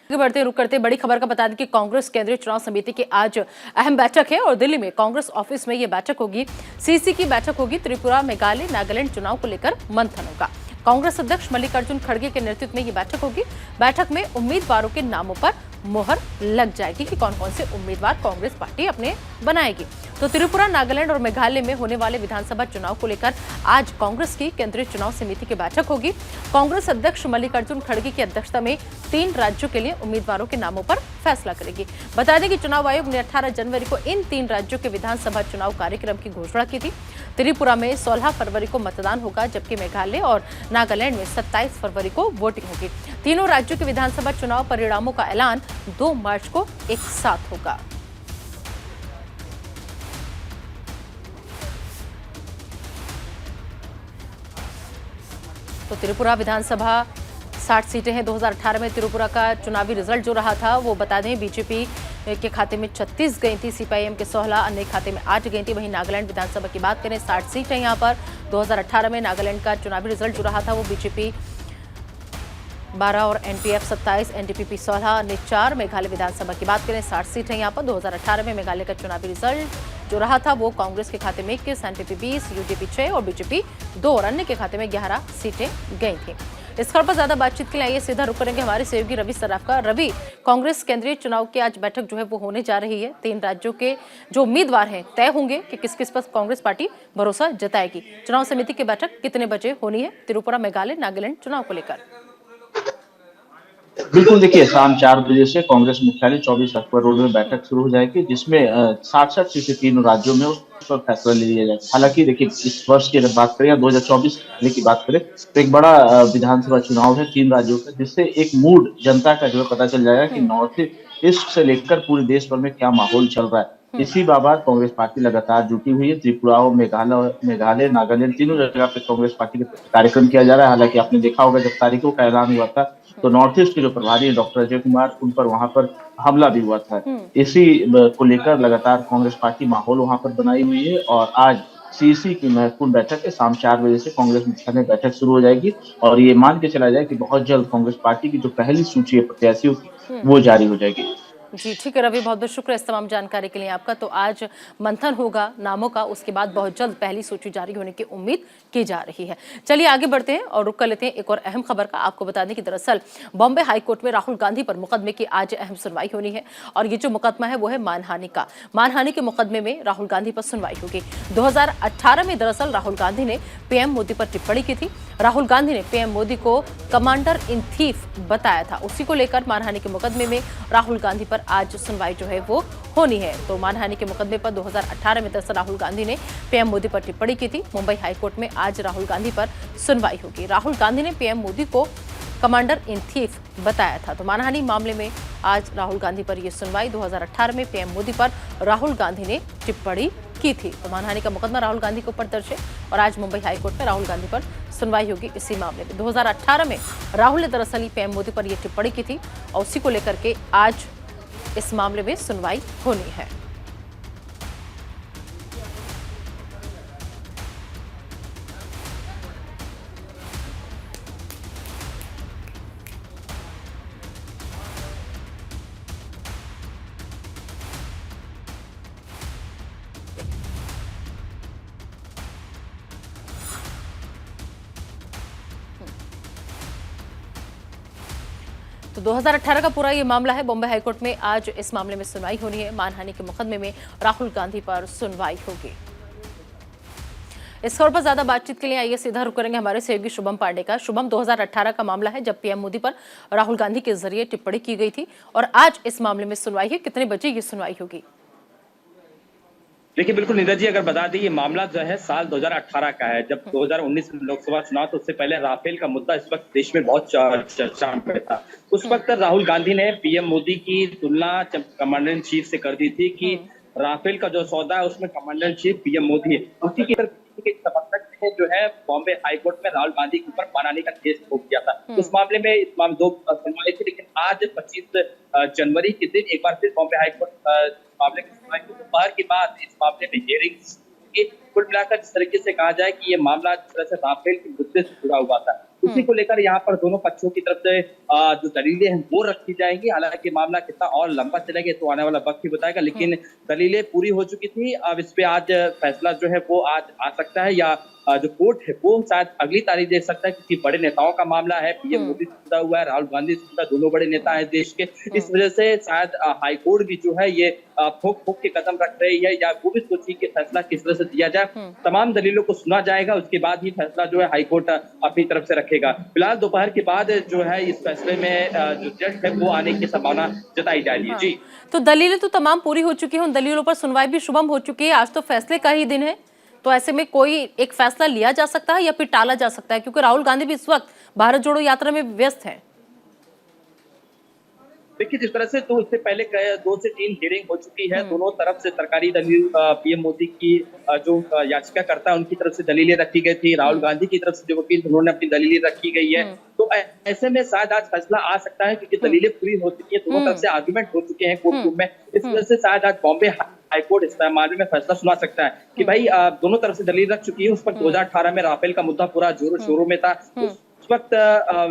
बढ़ते रुक करते बड़ी खबर का बता दें कि कांग्रेस केंद्रीय चुनाव समिति की आज अहम बैठक है और दिल्ली में कांग्रेस ऑफिस में ये बैठक होगी। सीसी की बैठक होगी। त्रिपुरा, मेघालय, नागालैंड चुनाव को लेकर मंथन होगा। कांग्रेस अध्यक्ष मल्लिकार्जुन खड़गे के नेतृत्व में ये बैठक होगी। बैठक में उम्मीदवारों के नामों पर मोहर लग जाएगी कि कौन कौन से उम्मीदवार कांग्रेस पार्टी अपने बनाएगी। तो त्रिपुरा, नागालैंड और मेघालय में होने वाले विधानसभा चुनाव को लेकर आज कांग्रेस की केंद्रीय चुनाव समिति की बैठक होगी। कांग्रेस अध्यक्ष मल्लिकार्जुन खड़गे की अध्यक्षता में 3 राज्यों के लिए उम्मीदवारों के नामों पर फैसला करेगी। बता दें कि चुनाव आयोग ने 18 जनवरी को इन 3 राज्यों के विधानसभा चुनाव कार्यक्रम की घोषणा की थी। त्रिपुरा में 16 फरवरी को मतदान होगा, जबकि मेघालय और नागालैंड में 27 फरवरी को वोटिंग होगी। तीनों राज्यों के विधानसभा चुनाव परिणामों का ऐलान 2 मार्च को एक साथ होगा। तो त्रिपुरा विधानसभा 60 सीटें हैं। 2018 में त्रिपुरा का चुनावी रिजल्ट जो रहा था वो बता दें बीजेपी के खाते में 36 गई थी, सीपीआईएम के 16 अन्य खाते में 8 गई थी। वहीं नागालैंड विधानसभा की बात करें 60 सीट है यहाँ पर। 2018 में नागालैंड का चुनावी रिजल्ट जो रहा था वो बीजेपी 12 और एनपीएफ 27, एनडीपीपी 16, अन्य 4। मेघालय विधानसभा की बात करें 60 सीट है यहाँ पर। 2018 में मेघालय का चुनावी रिजल्ट जो रहा था वो कांग्रेस के खाते में 21, एनडीपी 20, यूडीपी 6 और बीजेपी 2 और अन्य के खाते में 11 सीटें गई थी। इस खबर पर ज्यादा बातचीत के लिए आइए सीधा रुक करेंगे हमारे सहयोगी रवि सराफ का। रवि, कांग्रेस केंद्रीय चुनाव की आज बैठक जो है वो होने जा रही है। 3 राज्यों के जो उम्मीदवार हैं तय होंगे कि किस किस पर कांग्रेस पार्टी भरोसा जताएगी। चुनाव समिति की बैठक कितने बजे होनी है त्रिपुरा, मेघालय, नागालैंड चुनाव को लेकर? बिल्कुल, देखिए शाम 4 बजे से कांग्रेस मुख्यालय 24 अक्बर रोड में बैठक शुरू हो जाएगी, जिसमें 60 सीटें 3 राज्यों में उस पर फैसला ले लिया जाएगा। हालांकि देखिए इस वर्ष की अगर बात करें या 2024 की बात करें तो एक बड़ा विधानसभा चुनाव है 3 राज्यों का, जिससे एक मूड जनता का जो है पता चल जाएगा कि नॉर्थ ईस्ट से लेकर पूरे देश भर में क्या माहौल चल रहा है। इसी बाबत कांग्रेस पार्टी लगातार जुटी हुई है। त्रिपुरा और मेघालय, नागालैंड तीनों जगह पे कांग्रेस पार्टी का कार्यक्रम किया जा रहा है। हालांकि आपने देखा होगा जब तारीखों का ऐलान हुआ था तो नॉर्थ ईस्ट के जो प्रभारी डॉक्टर अजय कुमार, उन पर वहां पर हमला भी हुआ था। इसी को लेकर लगातार कांग्रेस पार्टी माहौल वहां पर बनाई हुई है और आज सीसी की महत्वपूर्ण बैठक है। शाम 4 बजे से कांग्रेस मुख्यालय में बैठक शुरू हो जाएगी और ये मान के चला जाए कि बहुत जल्द कांग्रेस पार्टी की जो पहली सूची है प्रत्याशियों की वो जारी हो जाएगी। जी ठीक है रवि, बहुत बहुत शुक्रिया इस तमाम जानकारी के लिए आपका। तो आज मंथन होगा नामों का, उसके बाद बहुत जल्द पहली सूची जारी होने की उम्मीद की जा रही है। चलिए आगे बढ़ते हैं और रुक कर लेते हैं एक और अहम खबर का। आपको बता दें कि दरअसल बॉम्बे हाईकोर्ट में राहुल गांधी पर मुकदमे की आज अहम सुनवाई होनी है और ये जो मुकदमा है वो है मानहानि का। मानहानि के मुकदमे में राहुल गांधी पर सुनवाई होगी। 2018 में दरअसल राहुल गांधी ने पीएम मोदी पर टिप्पणी की थी। राहुल गांधी ने पीएम मोदी को कमांडर इन चीफ बताया था। उसी को लेकर मानहानि के मुकदमे में राहुल गांधी पर आज सुनवाई जो है वो होनी है। तो मानहानि के मुकदमे पर 2018 में दरअसल राहुल गांधी ने पीएम मोदी पर टिप्पणी की थी। मुंबई हाईकोर्ट में आज राहुल गांधी पर सुनवाई होगी। राहुल गांधी ने पीएम मोदी को कमांडर इन चीफ बताया था। तो मानहानि मामले में आज राहुल गांधी पर यह सुनवाई। 2018 में पीएम मोदी पर राहुल गांधी ने टिप्पणी की थी। तो मानहानि का मुकदमा राहुल गांधी के ऊपर दर्ज है और आज मुंबई हाईकोर्ट में राहुल गांधी पर सुनवाई होगी इसी मामले में। 2018 में राहुल ने दरअसल ही पीएम मोदी पर यह टिप्पणी की थी और उसी को लेकर के आज इस मामले में सुनवाई होनी है। तो 2018 का पूरा ये मामला है। बॉम्बे हाईकोर्ट में आज इस मामले में सुनवाई होनी है। मानहानि के मुकदमे में राहुल गांधी पर सुनवाई होगी। इस खबर पर ज्यादा बातचीत के लिए आइए सीधा रुक करेंगे हमारे सहयोगी शुभम पांडे का। शुभम, 2018 का मामला है जब पीएम मोदी पर राहुल गांधी के जरिए टिप्पणी की गई थी और आज इस मामले में सुनवाई है। कितने बजे ये सुनवाई होगी? देखिए बिल्कुल निदा जी, अगर बता दें ये मामला जो है साल 2018 का है, जब 2019 में लोकसभा चुनाव तो उससे पहले राफेल का मुद्दा इस वक्त देश में बहुत चर्चा में था। उस वक्त राहुल गांधी ने पीएम मोदी की तुलना कमांडर इन चीफ से कर दी थी कि राफेल का जो सौदा है उसमें commander in chief PM Modi है। उसी की तरफ समर्थक ने जो है बॉम्बे हाईकोर्ट में राहुल गांधी के ऊपर मानहानि का केस ठोक दिया था। उस मामले में इस मामले 2 सुनवाई थी, लेकिन आज 25 जनवरी के दिन एक बार फिर बॉम्बे हाईकोर्ट मामले की सुनवाई हुई। दोपहर के बाद इस मामले में हियरिंग्स कुल मिलाकर जिस तरीके से कहा जाए कि ये मामला जिस तरह से राफेल के मुद्दे से जुड़ा हुआ था, उसी को लेकर यहाँ पर दोनों पक्षों की तरफ से जो दलीलें हैं वो रखी जाएंगी। हालांकि मामला कितना और लंबा चलेगा तो आने वाला वक्त ही बताएगा, लेकिन दलीलें पूरी हो चुकी थी। अब इस पे आज फैसला जो है वो आज आ सकता है या जो कोर्ट है वो शायद अगली तारीख दे सकता है, क्योंकि बड़े नेताओं का मामला है। पीएम मोदी से जुड़ा हुआ है, राहुल गांधी से जुड़ा, दोनों बड़े नेता है देश के। इस वजह से शायद हाईकोर्ट भी जो है ये ठोक ठोक के कदम रख रही है या वो भी सोची कि फैसला किस तरह से दिया जाए। तमाम दलीलों को सुना जाएगा, उसके बाद ही फैसला जो है हाईकोर्ट अपनी तरफ से रखेगा। फिलहाल दोपहर के बाद जो है इस फैसले में जो जज है वो आने की संभावना जताई जा रही है। जी, तो दलीलें तो तमाम पूरी हो चुकी है, उन दलीलों पर सुनवाई भी शुभम हो चुकी है। आज तो फैसले का ही दिन है, तो ऐसे में कोई एक फैसला लिया जा सकता है या फिर टाला जा सकता है, क्योंकि राहुल गांधी भी इस वक्त भारत जोड़ो यात्रा में व्यस्त हैं। देखिए जिस तरह से तो इससे पहले 2 से 3 हियरिंग हो चुकी है। दोनों तरफ से सरकारी दलील, पीएम मोदी की जो याचिकाकर्ता है उनकी तरफ से दलीलें रखी गई थी, राहुल गांधी की तरफ से जो वकील उन्होंने अपनी दलीलें रखी गई है। तो ऐसे में शायद आज फैसला आ सकता है, क्योंकि दलीलें पूरी हो चुकी है, दोनों तरफ से आर्गुमेंट हो चुके हैं कोर्ट रूम में। इस वजह से शायद आज बॉम्बे हाईकोर्ट इस मामले में फैसला सुना सकता है कि भाई दोनों तरफ से दलील रख चुकी है। उस पर 2018 में राफेल का मुद्दा पूरा जोरों शोरों में था। उस वक्त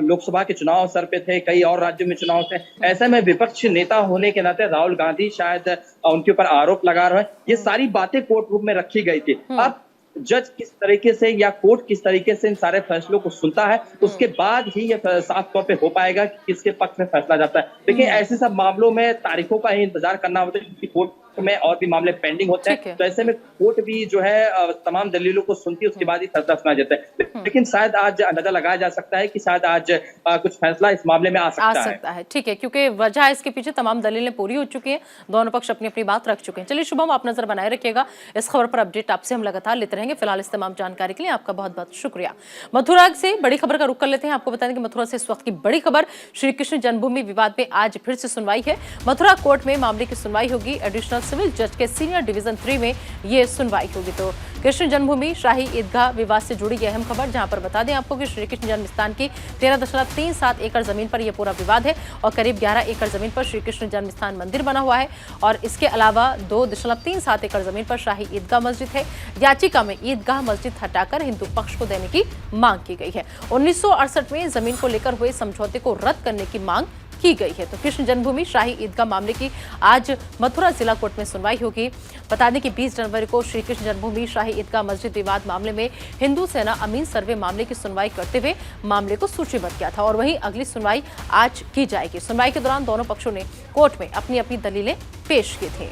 लोकसभा के चुनाव सर पे थे, कई और राज्यों में चुनाव थे। ऐसे में विपक्ष नेता होने के नाते राहुल गांधी शायद उनके ऊपर आरोप लगा रहे हैं। ये सारी बातें कोर्ट रूम में रखी गई थी। अब जज किस तरीके से या कोर्ट किस तरीके से इन सारे फैसलों को सुनता है, उसके बाद ही ये साफ तौर पे हो पाएगा कि किसके पक्ष में फैसला जाता है। देखिए ऐसे सब मामलों में तारीखों का ही इंतजार करना होता है, क्योंकि कोर्ट में और भी मामले पेंडिंग होते हैं। तो ऐसे में कोर्ट भी जो है तमाम दलीलों को सुनती है, उसके बाद ही फैसला सुना जाता है। लेकिन शायद आज अंदाजा लगाया जा सकता है कि शायद आज कुछ फैसला इस मामले में आ सकता है। ठीक है, क्योंकि वजह इसके पीछे तमाम दलीलें पूरी हो चुकी हैं, दोनों पक्ष अपनी अपनी बात रख चुके हैं। चलिए शुभम, आप नजर बनाए रखिएगा, इस खबर पर अपडेट आपसे हम लगातार लेते रहेंगे। फिलहाल इस तमाम जानकारी के लिए आपका बहुत बहुत शुक्रिया। मथुरा से बड़ी खबर का रुख कर लेते हैं। आपको बता दें कि मथुरा से इस वक्त की बड़ी खबर, श्री कृष्ण जन्मभूमि विवाद में आज फिर से सुनवाई है। मथुरा कोर्ट में मामले की सुनवाई होगी। एडिशनल सिविल जज के सीनियर डिवीजन 3 में ये सुनवाई होगी। तो कृष्ण जन्मभूमि शाही ईदगाह विवाद से जुड़ी यह अहम खबर, जहां पर बता दें आपको कि श्री कृष्ण जन्म स्थान की 13.37 एकड़ जमीन पर यह पूरा विवाद है और करीब 11 एकड़ जमीन पर श्री कृष्ण जन्म स्थान मंदिर बना हुआ है और इसके अलावा 2.37 एकड़ जमीन पर शाही ईदगाह मस्जिद है। याचिका में ईदगाह मस्जिद हटाकर हिंदू पक्ष को देने की मांग की गई है। 1968 में जमीन को लेकर हुए समझौते को रद्द करने की मांग की गई है। तो कृष्ण जन्मभूमि शाही ईदगाह मामले की आज मथुरा जिला कोर्ट में सुनवाई होगी। बता दें कि 20 जनवरी को श्री कृष्ण जन्मभूमि शाही ईदगाह मस्जिद विवाद मामले में हिंदू सेना अमीन सर्वे मामले की सुनवाई करते हुए मामले को सूचीबद्ध किया था और वहीं अगली सुनवाई आज की जाएगी। सुनवाई के दौरान दोनों पक्षों ने कोर्ट में अपनी अपनी दलीलें पेश की थी।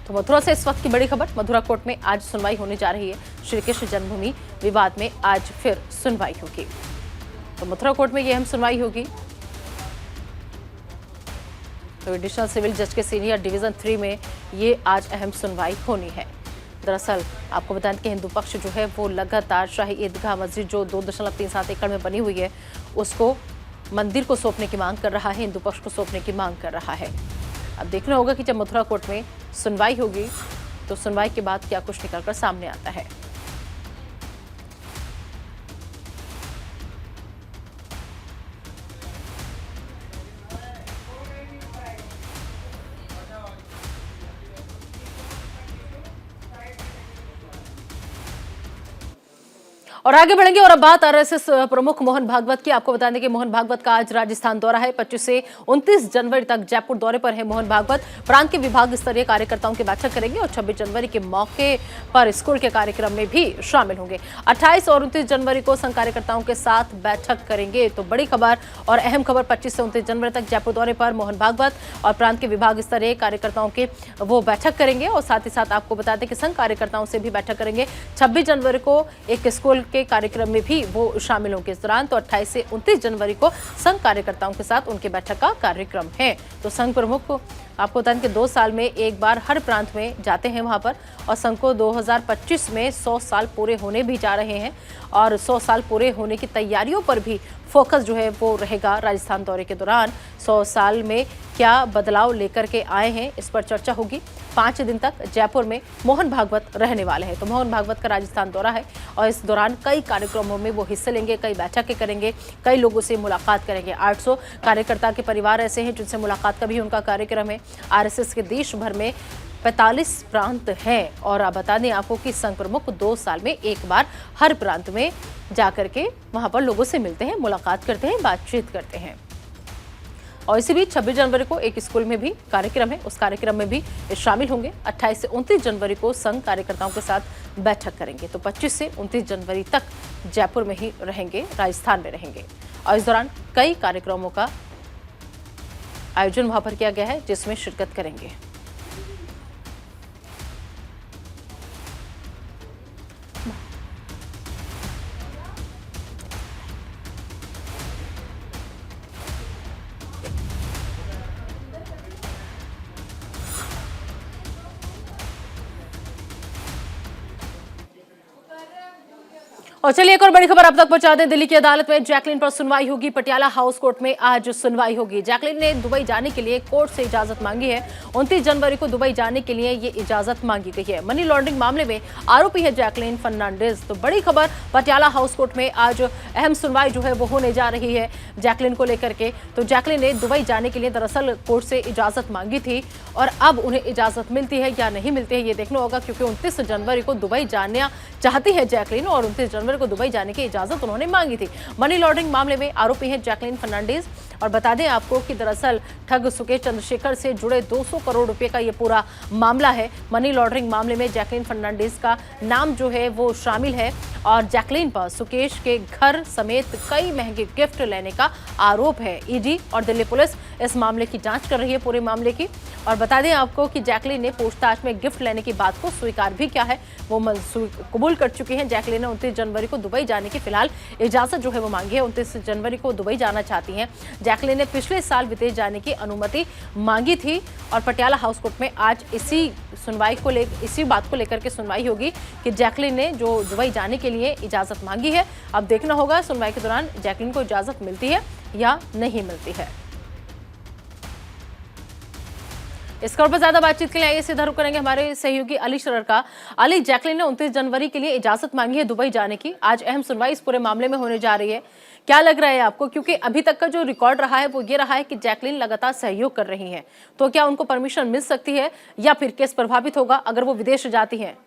तो मथुरा से इस वक्त की बड़ी खबर, मथुरा कोर्ट में आज सुनवाई होने जा रही है। श्री कृष्ण जन्मभूमि विवाद में आज फिर सुनवाई होगी। तो मथुरा कोर्ट में यह अहम सुनवाई होगी। तो एडिशनल सिविल जज के सीनियर डिवीजन 3 में ये आज अहम सुनवाई होनी है। दरअसल आपको बताएं कि हिंदू पक्ष जो है वो लगातार शाही ईदगाह मस्जिद जो 2.37 एकड़ में बनी हुई है उसको मंदिर को सौंपने की मांग कर रहा है, हिंदू पक्ष को सौंपने की मांग कर रहा है। अब देखना होगा कि जब मथुरा कोर्ट में सुनवाई होगी तो सुनवाई के बाद क्या कुछ निकलकर सामने आता है। और आगे बढ़ेंगे और अब बात आरएसएस प्रमुख मोहन भागवत की। आपको बता दें कि मोहन भागवत का आज राजस्थान दौरा है। 25 से 29 जनवरी तक जयपुर दौरे पर है मोहन भागवत। प्रांत के विभाग स्तरीय कार्यकर्ताओं की बैठक करेंगे और 26 जनवरी के मौके पर स्कूल के कार्यक्रम में भी शामिल होंगे। 28 और 29 जनवरी को संघ कार्यकर्ताओं के साथ बैठक करेंगे। तो बड़ी खबर और अहम खबर, 25 से 29 जनवरी तक जयपुर दौरे पर मोहन भागवत और प्रांत के विभाग स्तरीय कार्यकर्ताओं के वो बैठक करेंगे। और साथ ही साथ आपको बता दें कि संघ कार्यकर्ताओं से भी बैठक करेंगे। 26 जनवरी को एक स्कूल के कार्यक्रम में भी वो शामिल होंगे इस दौरान। तो 28 से 29 जनवरी को संघ कार्यकर्ताओं के साथ उनके बैठक का कार्यक्रम है। तो संघ प्रमुख को आपको बता दें कि 2 साल में एक बार हर प्रांत में जाते हैं वहां पर। और संघ को 2025 में 100 साल पूरे होने भी जा रहे हैं और 100 साल पूरे होने की तैयारियों पर भी फोकस जो है वो रहेगा राजस्थान दौरे के दौरान। 100 साल में क्या बदलाव लेकर के आए हैं, इस पर चर्चा होगी। 5 दिन तक जयपुर में मोहन भागवत रहने वाले हैं। तो मोहन भागवत का राजस्थान दौरा है और इस दौरान कई कार्यक्रमों में वो हिस्से लेंगे, कई बैठकें करेंगे, कई लोगों से मुलाकात करेंगे। 800 कार्यकर्ता के परिवार ऐसे हैं जिनसे मुलाकात का भी उनका कार्यक्रम है। आरएसएस के देश भर में 45 प्रांत हैं और आप बता दें आपको कि संघ प्रमुख 2 साल में एक बार हर प्रांत में जाकर के वहां पर लोगों से मिलते हैं, मुलाकात करते हैं, बातचीत करते हैं। और इसी बीच 26 जनवरी को एक स्कूल में भी कार्यक्रम है, उस कार्यक्रम में भी शामिल होंगे। 28 से 29 जनवरी को संघ कार्यकर्ताओं के साथ बैठक करेंगे। तो 25 से 29 जनवरी तक जयपुर में ही रहेंगे, राजस्थान में रहेंगे। और इस दौरान कई कार्यक्रमों का आयोजन वहां पर किया गया है जिसमें शिरकत करेंगे। और चलिए एक और बड़ी खबर आप तक पहुंचा दें। दिल्ली की अदालत में जैकलीन पर सुनवाई होगी। पटियाला हाउस कोर्ट में आज सुनवाई होगी। जैकलीन ने दुबई जाने के लिए कोर्ट से इजाजत मांगी है। 29 जनवरी को दुबई जाने के लिए ये इजाजत मांगी गई है। मनी लॉन्ड्रिंग मामले में आरोपी है जैकलीन फर्नांडिस। तो बड़ी खबर, पटियाला हाउस कोर्ट में आज अहम सुनवाई जो है वो होने जा रही है जैकलीन को लेकर के। तो जैकलीन ने दुबई जाने के लिए दरअसल कोर्ट से इजाजत मांगी थी और अब उन्हें इजाजत मिलती है या नहीं मिलती है ये देखना होगा, क्योंकि 29 जनवरी को दुबई जाना चाहती है जैकलीन और 29 जनवरी को दुबई जाने की इजाजत उन्होंने मांगी थी। मनी लॉन्ड्रिंग मामले में आरोपी है जैकलीन फर्नांडिस। और बता दें आपको कि दरअसल ठग सुकेश चंद्रशेखर से जुड़े 200 करोड़ रुपए का ये पूरा मामला है। मनी लॉन्ड्रिंग मामले में जैकलीन फर्नांडिस का नाम जो है वो शामिल है और जैकलीन पर सुकेश के घर समेत कई महंगे गिफ्ट लेने का आरोप है। ईडी और दिल्ली पुलिस इस मामले की जांच कर रही है, पूरे मामले की। और बता दें आपको कि जैकलीन ने पूछताछ में गिफ्ट लेने की बात को स्वीकार भी किया है, वो कबूल कर चुकी हैं। जैकलीन ने 29 जनवरी को दुबई जाने की फिलहाल इजाजत जो है वो मांगी है। 29 जनवरी को दुबई जाना चाहती हैं। जैकलीन ने पिछले साल विदेश जाने की अनुमति मांगी थी और पटियाला हाउस कोर्ट में आज इसी बात को लेकर के सुनवाई होगी कि जैकलीन ने जो दुबई जाने के लिए इजाजत मांगी है। अब देखना होगा सुनवाई के दौरान जैकलीन को इजाजत मिलती है या नहीं मिलती है। इस खबर पर ज्यादा बातचीत के लिए आइए सीधा रुख करेंगे हमारे सहयोगी अली शरर का। अली, जैकलीन ने 29 जनवरी के लिए इजाजत मांगी है दुबई जाने की। आज अहम सुनवाई इस पूरे मामले में होने जा रही है। क्या लग रहा है आपको, क्योंकि अभी तक का जो रिकॉर्ड रहा है वो ये रहा है कि जैकलीन लगातार सहयोग कर रही हैं, तो क्या उनको परमिशन मिल सकती है या फिर केस प्रभावित होगा अगर वो विदेश जाती हैं?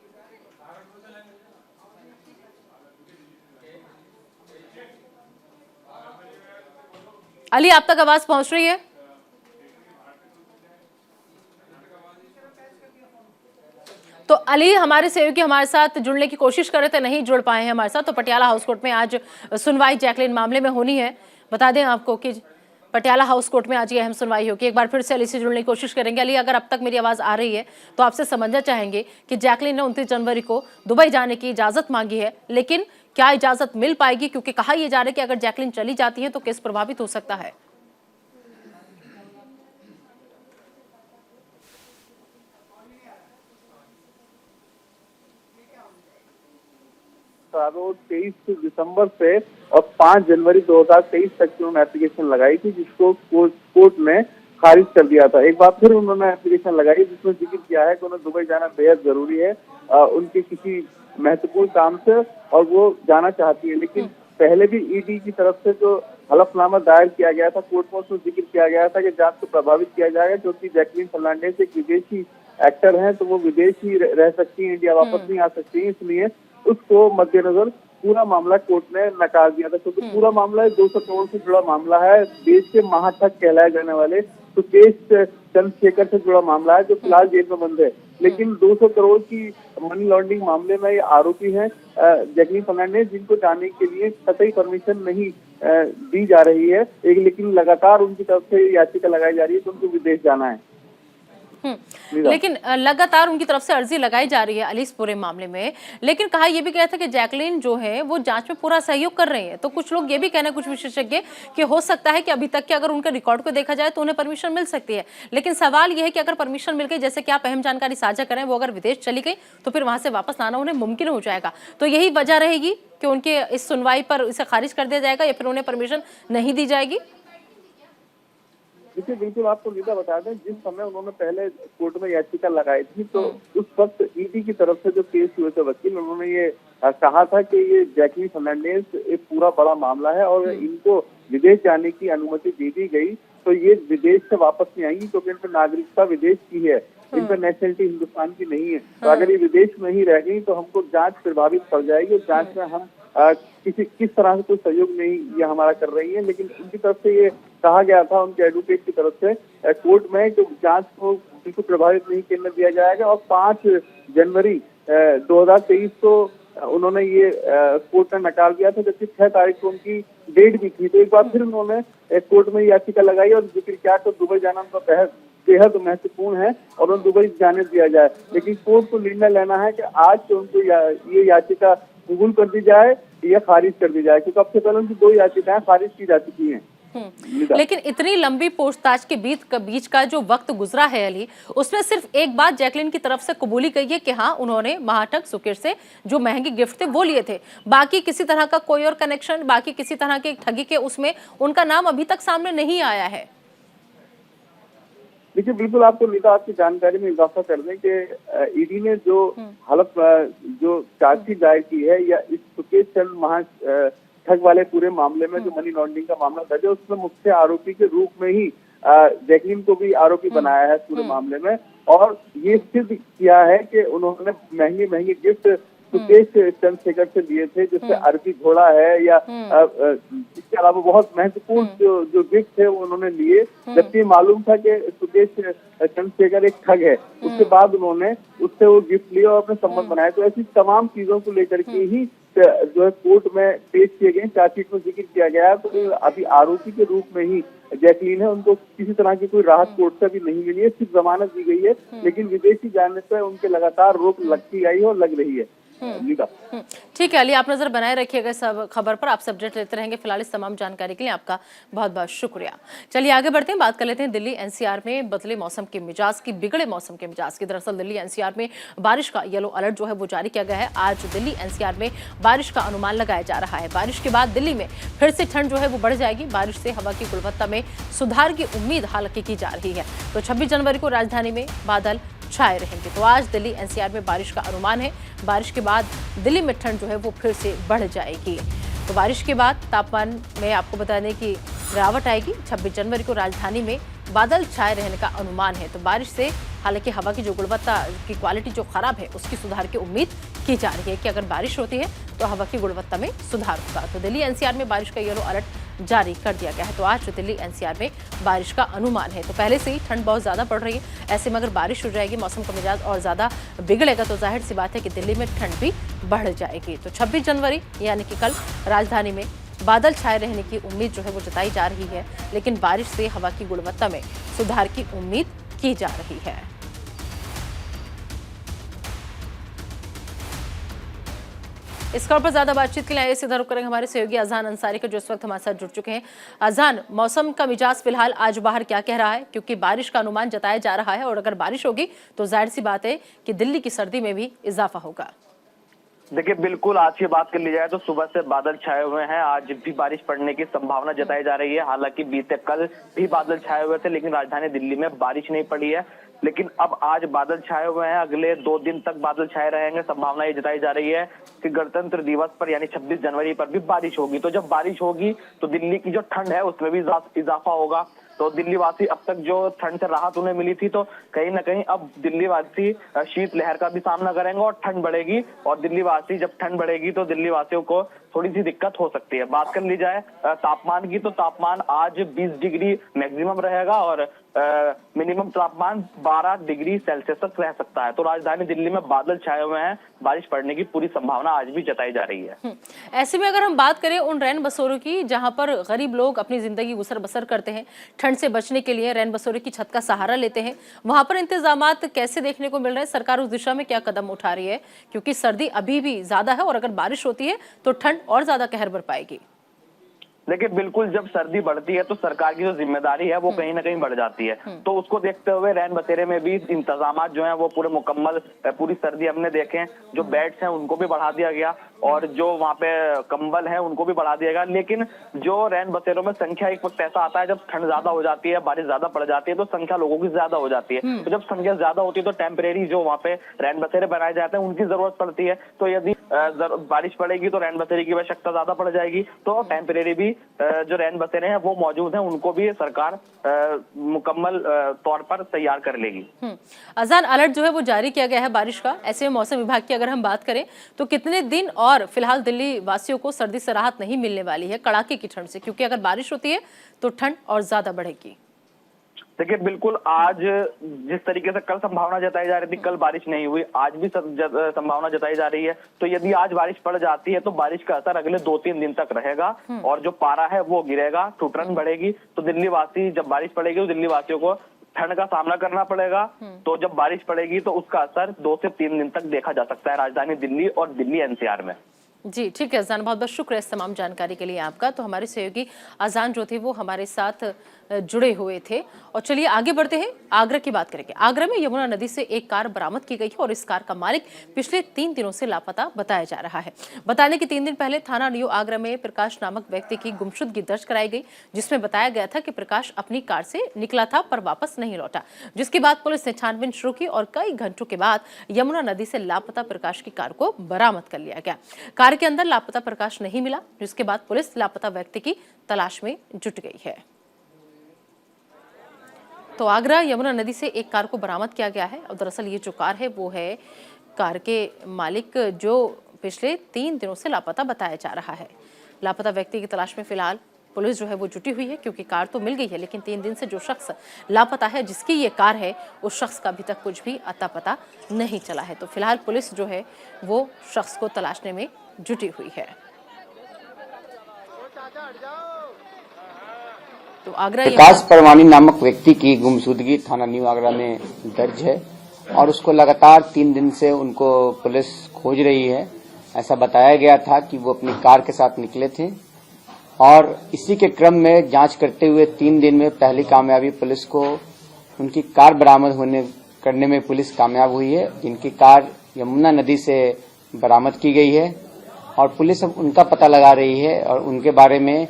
अली, आप तक आवाज पहुंच रही है? तो अली, हमारे सहयोगी हमारे साथ जुड़ने की कोशिश कर रहे थे, नहीं जुड़ पाए हैं हमारे साथ। तो पटियाला हाउस कोर्ट में आज सुनवाई जैकलीन मामले में होनी है। बता दें आपको कि पटियाला हाउस कोर्ट में आज ये अहम सुनवाई होगी। एक बार फिर से अली से जुड़ने की कोशिश करेंगे। अली, अगर अब तक मेरी आवाज आ रही है तो आपसे समझना चाहेंगे कि जैकलीन ने 29 जनवरी को दुबई जाने की इजाजत मांगी है, लेकिन क्या इजाजत मिल पाएगी? क्योंकि कहा यह जा रहा है कि अगर जैकलीन चली जाती है तो केस प्रभावित हो सकता है। प्रारूप 23 दिसंबर से और 5 जनवरी 2023 तक की उन्होंने एप्लीकेशन लगाई थी, जिसको कोर्ट ने खारिज कर दिया था। एक बार फिर उन्होंने एप्लीकेशन लगाई जिसमें जिक्र किया है कि उन्हें दुबई जाना बेहद जरूरी है उनके किसी महत्वपूर्ण काम से, और वो जाना चाहती है। लेकिन पहले भी ईडी की तरफ से जो हलफनामा दायर किया गया था कोर्ट में, उसमें जिक्र किया गया था कि जांच को प्रभावित किया जाएगा, क्योंकि जैकलीन फर्नांडिस एक विदेशी एक्टर हैं, तो वो विदेश ही रह सकती हैं, इंडिया वापस नहीं आ सकती हैं, इसलिए उसको मद्देनजर पूरा मामला कोर्ट ने नकार दिया था। क्योंकि पूरा मामला 200 करोड़ से जुड़ा मामला है, देश के महाठग कहलाए जाने वाले सुकेश चंद्रशेखर से जुड़ा मामला है, जो फिलहाल जेल में बंद है। लेकिन 200 करोड़ की मनी लॉन्ड्रिंग मामले में ये आरोपी हैं जैकलीन फर्नांडिस, जिनको जाने के लिए कतई परमिशन नहीं दी जा रही है। लेकिन लगातार उनकी तरफ से याचिका लगाई जा रही है कि उनको विदेश जाना है। लेकिन लगातार उनकी तरफ से अर्जी लगाई जा रही है अली इस पूरे मामले में। लेकिन कहा यह भी गया था कि जैकलीन जो है वो जांच में पूरा सहयोग कर रही है। तो कुछ लोग ये भी कहना, कुछ विशेषज्ञ, कि हो सकता है कि अभी तक के अगर उनके रिकॉर्ड को देखा जाए तो उन्हें परमिशन मिल सकती है। लेकिन सवाल यह है कि अगर परमिशन मिल गई, जैसे कि आप अहम जानकारी साझा करें, वो अगर विदेश चली गई तो फिर वहां से वापस आना उन्हें मुमकिन हो जाएगा। तो यही वजह रहेगी कि उनके इस सुनवाई पर इसे खारिज कर दिया जाएगा या फिर उन्हें परमिशन नहीं दी जाएगी। देखिए, बिल्कुल आपको निदा बता दें, जिस समय उन्होंने पहले कोर्ट में याचिका लगाई थी तो उस वक्त ईडी की तरफ से जो केस हुए थे वकील, उन्होंने ये कहा था कि ये जैकलीन फर्नांडिस एक पूरा बड़ा मामला है और इनको विदेश जाने की अनुमति दे दी गई तो ये विदेश से वापस नहीं आएंगी, क्योंकि इन पर नागरिकता विदेश की है, इन पर नेशनलिटी हिंदुस्तान की नहीं है। तो अगर ये विदेश में ही रह गई तो हमको जांच प्रभावित पड़ जाएगी और जांच में हम किस तरह से कोई सहयोग नहीं ये हमारा कर रही है। लेकिन उनकी तरफ से ये कहा गया था, उनके एडवोकेट की तरफ से कोर्ट में, कि जांच को बिल्कुल प्रभावित नहीं करने दिया जाएगा। और 5 जनवरी 2023 को उन्होंने ये कोर्ट ने नकार दिया था, जबकि 6 तारीख को उनकी डेट भी थी। तो एक बार फिर उन्होंने कोर्ट में याचिका लगाई और जिक्र किया कि दुबई जाना उनका बेहद महत्वपूर्ण है और उन्हें दुबई जाने दिया जाए। लेकिन कोर्ट को निर्णय लेना है कि आज से उनको ये याचिका कबूल कर दी जाए या खारिज कर दी जाए, क्योंकि अब से पहले उनकी 2 याचिकाएं खारिज की जा चुकी हैं। लेकिन इतनी लंबी पूछताछ के बीच का जो वक्त गुजरा है अली, उसमें सिर्फ एक बात जैकलीन की तरफ से कबूली गई है कि हाँ, उन्होंने महाठग सुकेश से जो महंगे गिफ्ट थे वो लिए थे। बाकी किसी तरह का कोई और कनेक्शन, बाकी किसी तरह के ठगी के उसमें उनका नाम अभी तक सामने नहीं आया है। देखिए, बिल्कुल आपको निदा आपकी जानकारी में इजाफा कर दें कि ईडी ने जो जो चार्जशीट दायर की है या इस सुकेश चंद ठग वाले पूरे मामले में जो मनी लॉन्ड्रिंग का मामला दर्ज है, उसमें मुख्य आरोपी के रूप में ही जैकलीन को भी आरोपी बनाया है पूरे मामले में। और ये सिद्ध किया है कि उन्होंने महंगे गिफ्ट सुकेश चंद्रशेखर से लिए थे, जिससे अरबी घोड़ा है या इसके अलावा बहुत महत्वपूर्ण जो गिफ्ट थे वो उन्होंने लिए, जबकि मालूम था कि सुकेश चंद्रशेखर एक ठग है। उसके बाद उन्होंने उससे वो गिफ्ट लिए और अपने संबंध बनाए। तो ऐसी तमाम चीजों को लेकर के ही जो है कोर्ट में पेश किए गए, चार्जशीट में जिक्र किया गया है। तो अभी आरोपी के रूप में ही जैकलीन है, उनको किसी तरह की कोई राहत कोर्ट से भी नहीं मिली है, सिर्फ जमानत दी गई है। लेकिन विदेशी जाने से उनके लगातार रोक लगती आई है और लग रही है। ठीक है अली, आप नजर बनाए रखिएगा सब खबर पर, आप अपडेट लेते रहेंगे। फिलहाल इस तमाम जानकारी के लिए आपका बहुत बहुत शुक्रिया। चलिए आगे बढ़ते हैं, बात कर लेते हैं दिल्ली एनसीआर में बदले मौसम के मिजाज की, बिगड़े मौसम के मिजाज की। दरअसल दिल्ली एनसीआर में बारिश का येलो अलर्ट जो है वो जारी किया गया है। आज दिल्ली एनसीआर में बारिश का अनुमान लगाया जा रहा है। बारिश के बाद दिल्ली में फिर से ठंड जो है वो बढ़ जाएगी। बारिश से हवा की गुणवत्ता में सुधार की उम्मीद हालांकि की जा रही है। तो 26 जनवरी को राजधानी में बादल छाए रहेंगे। तो आज दिल्ली एनसीआर में बारिश का अनुमान है। बारिश के बाद दिल्ली में ठंड जो है वो फिर से बढ़ जाएगी। तो बारिश के बाद तापमान में आपको बताने की गिरावट आएगी। 26 जनवरी को राजधानी में बादल छाए रहने का अनुमान है। तो बारिश से हालांकि हवा की जो गुणवत्ता की क्वालिटी जो खराब है उसकी सुधार की उम्मीद की जा रही है कि अगर बारिश होती है तो हवा की गुणवत्ता में सुधार होगा। तो दिल्ली एनसीआर में बारिश का येलो अलर्ट जारी कर दिया गया है। तो आज दिल्ली एनसीआर में बारिश का अनुमान है। तो पहले से ही ठंड बहुत ज्यादा पड़ रही है, ऐसे में अगर बारिश हो जाएगी, मौसम का मिजाज और ज्यादा बिगड़ेगा तो जाहिर सी बात है कि दिल्ली में ठंड भी बढ़ जाएगी। तो 26 जनवरी यानी कि कल राजधानी में बादल छाए रहने की उम्मीद जो है वो जताई जा रही है, लेकिन बारिश से हवा की गुणवत्ता में सुधार की उम्मीद की जा रही है। इस खबर पर ज्यादा बातचीत के लिए सीधा रुख करेंगे हमारे सहयोगी अजहान अंसारी के, जो इस वक्त हमारे साथ जुड़ चुके हैं। अजहान, मौसम का मिजाज फिलहाल आज बाहर क्या कह रहा है, क्योंकि बारिश का अनुमान जताया जा रहा है और अगर बारिश होगी तो जाहिर सी बात है कि दिल्ली की सर्दी में भी इजाफा होगा। देखिए बिल्कुल, आज की बात कर ली जाए तो सुबह से बादल छाए हुए हैं। आज भी बारिश पड़ने की संभावना जताई जा रही है। हालांकि बीते कल भी बादल छाए हुए थे, लेकिन राजधानी दिल्ली में बारिश नहीं पड़ी है। लेकिन अब आज बादल छाए हुए हैं, अगले 2 दिन तक बादल छाए रहेंगे। संभावना ये जताई जा रही है कि गणतंत्र दिवस पर यानी 26 जनवरी पर भी बारिश होगी। तो जब बारिश होगी तो दिल्ली की जो ठंड है उसमें भी इजाफा होगा। तो दिल्ली वासी अब तक जो ठंड से राहत उन्हें मिली थी, तो कहीं ना कहीं अब दिल्ली वासी शीत लहर का भी सामना करेंगे और ठंड बढ़ेगी। और दिल्ली वासी जब ठंड बढ़ेगी तो दिल्ली वासियों को थोड़ी सी दिक्कत हो सकती है। बात कर ली जाए तापमान की, तो तापमान आज 20 डिग्री मैक्सिमम रहेगा और मिनिमम तापमान 12 डिग्री सेल्सियस तक रह सकता है। तो राजधानी दिल्ली में बादल छाए हुए हैं, बारिश पड़ने की पूरी संभावना आज भी जताई जा रही है। ऐसे में अगर हम बात करें उन रैन बसेरों की जहां पर गरीब लोग अपनी जिंदगी गुजर बसर करते हैं, ठंड से बचने के लिए रैन बसेरों की छत का सहारा लेते हैं, वहां पर इंतजामात कैसे देखने को मिल रहे हैं? सरकार उस दिशा में क्या कदम उठा रही है? क्योंकि सर्दी अभी भी ज्यादा है और अगर बारिश होती है तो ठंड और ज्यादा कहर बरपाएगी। देखिए बिल्कुल, जब सर्दी बढ़ती है तो सरकार की जो जिम्मेदारी है वो कहीं ना कहीं बढ़ जाती है। तो उसको देखते हुए रैन बसेरे में भी इंतजाम जो है वो पूरे मुकम्मल, पूरी सर्दी हमने देखे। जो बेड्स हैं उनको भी बढ़ा दिया गया और जो वहाँ पे कंबल है उनको भी बढ़ा दिया गया। लेकिन जो रैन बसेरों में संख्या एक वक्त ऐसा आता है जब ठंड ज्यादा हो जाती है, बारिश ज्यादा पड़ जाती है, तो संख्या लोगों की ज्यादा हो जाती है। तो जब संख्या ज्यादा होती है तो टेम्परेरी जो वहाँ पे रैन बसेरे बनाए जाते हैं उनकी जरूरत पड़ती है। तो यदि बारिश पड़ेगी तो रैन बसेरे की आवश्यकता ज्यादा पड़ जाएगी। तो टेम्परेरी भी जो रैन बसेरे हैं वो मौजूद हैं, उनको भी सरकार मुकम्मल तौर पर तैयार कर लेगी। अजान अलर्ट जो है वो जारी किया गया है बारिश का। ऐसे में मौसम विभाग की अगर हम बात करें तो कितने दिन और फिलहाल दिल्ली वासियों को सर्दी से राहत नहीं मिलने वाली है कड़ाके की ठंड से? क्योंकि अगर बारिश होती है तो ठंड और ज्यादा बढ़ेगी। देखिए बिल्कुल, आज जिस तरीके से कल संभावना जताई जा रही थी, कल बारिश नहीं हुई, आज भी संभावना जताई जा रही है। तो यदि आज बारिश पड़ जाती है तो बारिश का असर अगले 2-3 दिन तक रहेगा और जो पारा है वो गिरेगा, ठुठन बढ़ेगी। तो दिल्ली वासी, जब बारिश पड़ेगी तो दिल्ली वासियों को ठंड का सामना करना पड़ेगा। तो जब बारिश पड़ेगी तो उसका असर 2 से 3 दिन तक देखा जा सकता है राजधानी दिल्ली और दिल्ली एनसीआर में। जी ठीक है अजान, बहुत बहुत शुक्रिया इस तमाम जानकारी के लिए आपका। तो हमारे सहयोगी अजान जो थे वो हमारे साथ जुड़े हुए थे। और चलिए आगे बढ़ते हैं, आगरा की बात करेंगे। आगरा में यमुना नदी से एक कार बरामद की गई है और इस कार का मालिक पिछले 3 दिनों से लापता बताया जा रहा है। बताने के 3 दिन पहले थाना न्यू आगरा में प्रकाश नामक व्यक्ति की गुमशुदगी दर्ज कराई गई, जिसमें बताया गया था कि प्रकाश अपनी कार से निकला था पर वापस नहीं लौटा, जिसके बाद पुलिस ने छानबीन शुरू की और कई घंटों के बाद यमुना नदी से लापता प्रकाश की कार को बरामद कर लिया गया। कार के अंदर लापता प्रकाश नहीं मिला, जिसके बाद पुलिस लापता व्यक्ति की तलाश में जुट गई है। तो आगरा यमुना नदी से एक कार को बरामद किया गया है और दरअसल ये जो कार है वो है कार के मालिक जो पिछले 3 दिनों से लापता बताया जा रहा है। लापता व्यक्ति की तलाश में फिलहाल पुलिस जो है वो जुटी हुई है, क्योंकि कार तो मिल गई है लेकिन 3 दिन से जो शख्स लापता है, जिसकी ये कार है, उस शख्स का अभी तक कुछ भी अता पता नहीं चला है। तो फिलहाल पुलिस जो है वो शख्स को तलाशने में जुटी हुई है। तो आगरा प्रकाश परवानी नामक व्यक्ति की गुमशुदगी थाना न्यू आगरा में दर्ज है और उसको लगातार 3 दिन से उनको पुलिस खोज रही है। ऐसा बताया गया था कि वो अपनी कार के साथ निकले थे और इसी के क्रम में जांच करते हुए 3 दिन में पहली कामयाबी पुलिस को उनकी कार बरामद करने में पुलिस कामयाब हुई है। इनकी कार यमुना नदी से बरामद की गई है और पुलिस अब उनका पता लगा रही है और उनके बारे में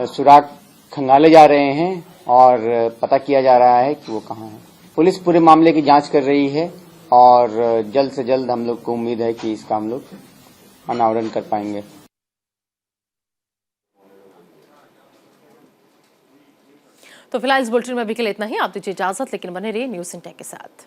सुराग खंगाले जा रहे हैं और पता किया जा रहा है कि वो कहाँ है। पुलिस पूरे मामले की जांच कर रही है और जल्द से जल्द हम लोग को उम्मीद है कि इसका हम लोग अनावरण कर पाएंगे। तो फिलहाल इस बुलेटिन में अभी के लिए इतना ही। आप दीजिए इजाजत, लेकिन बने रहिए न्यूज़ इंडिया के साथ।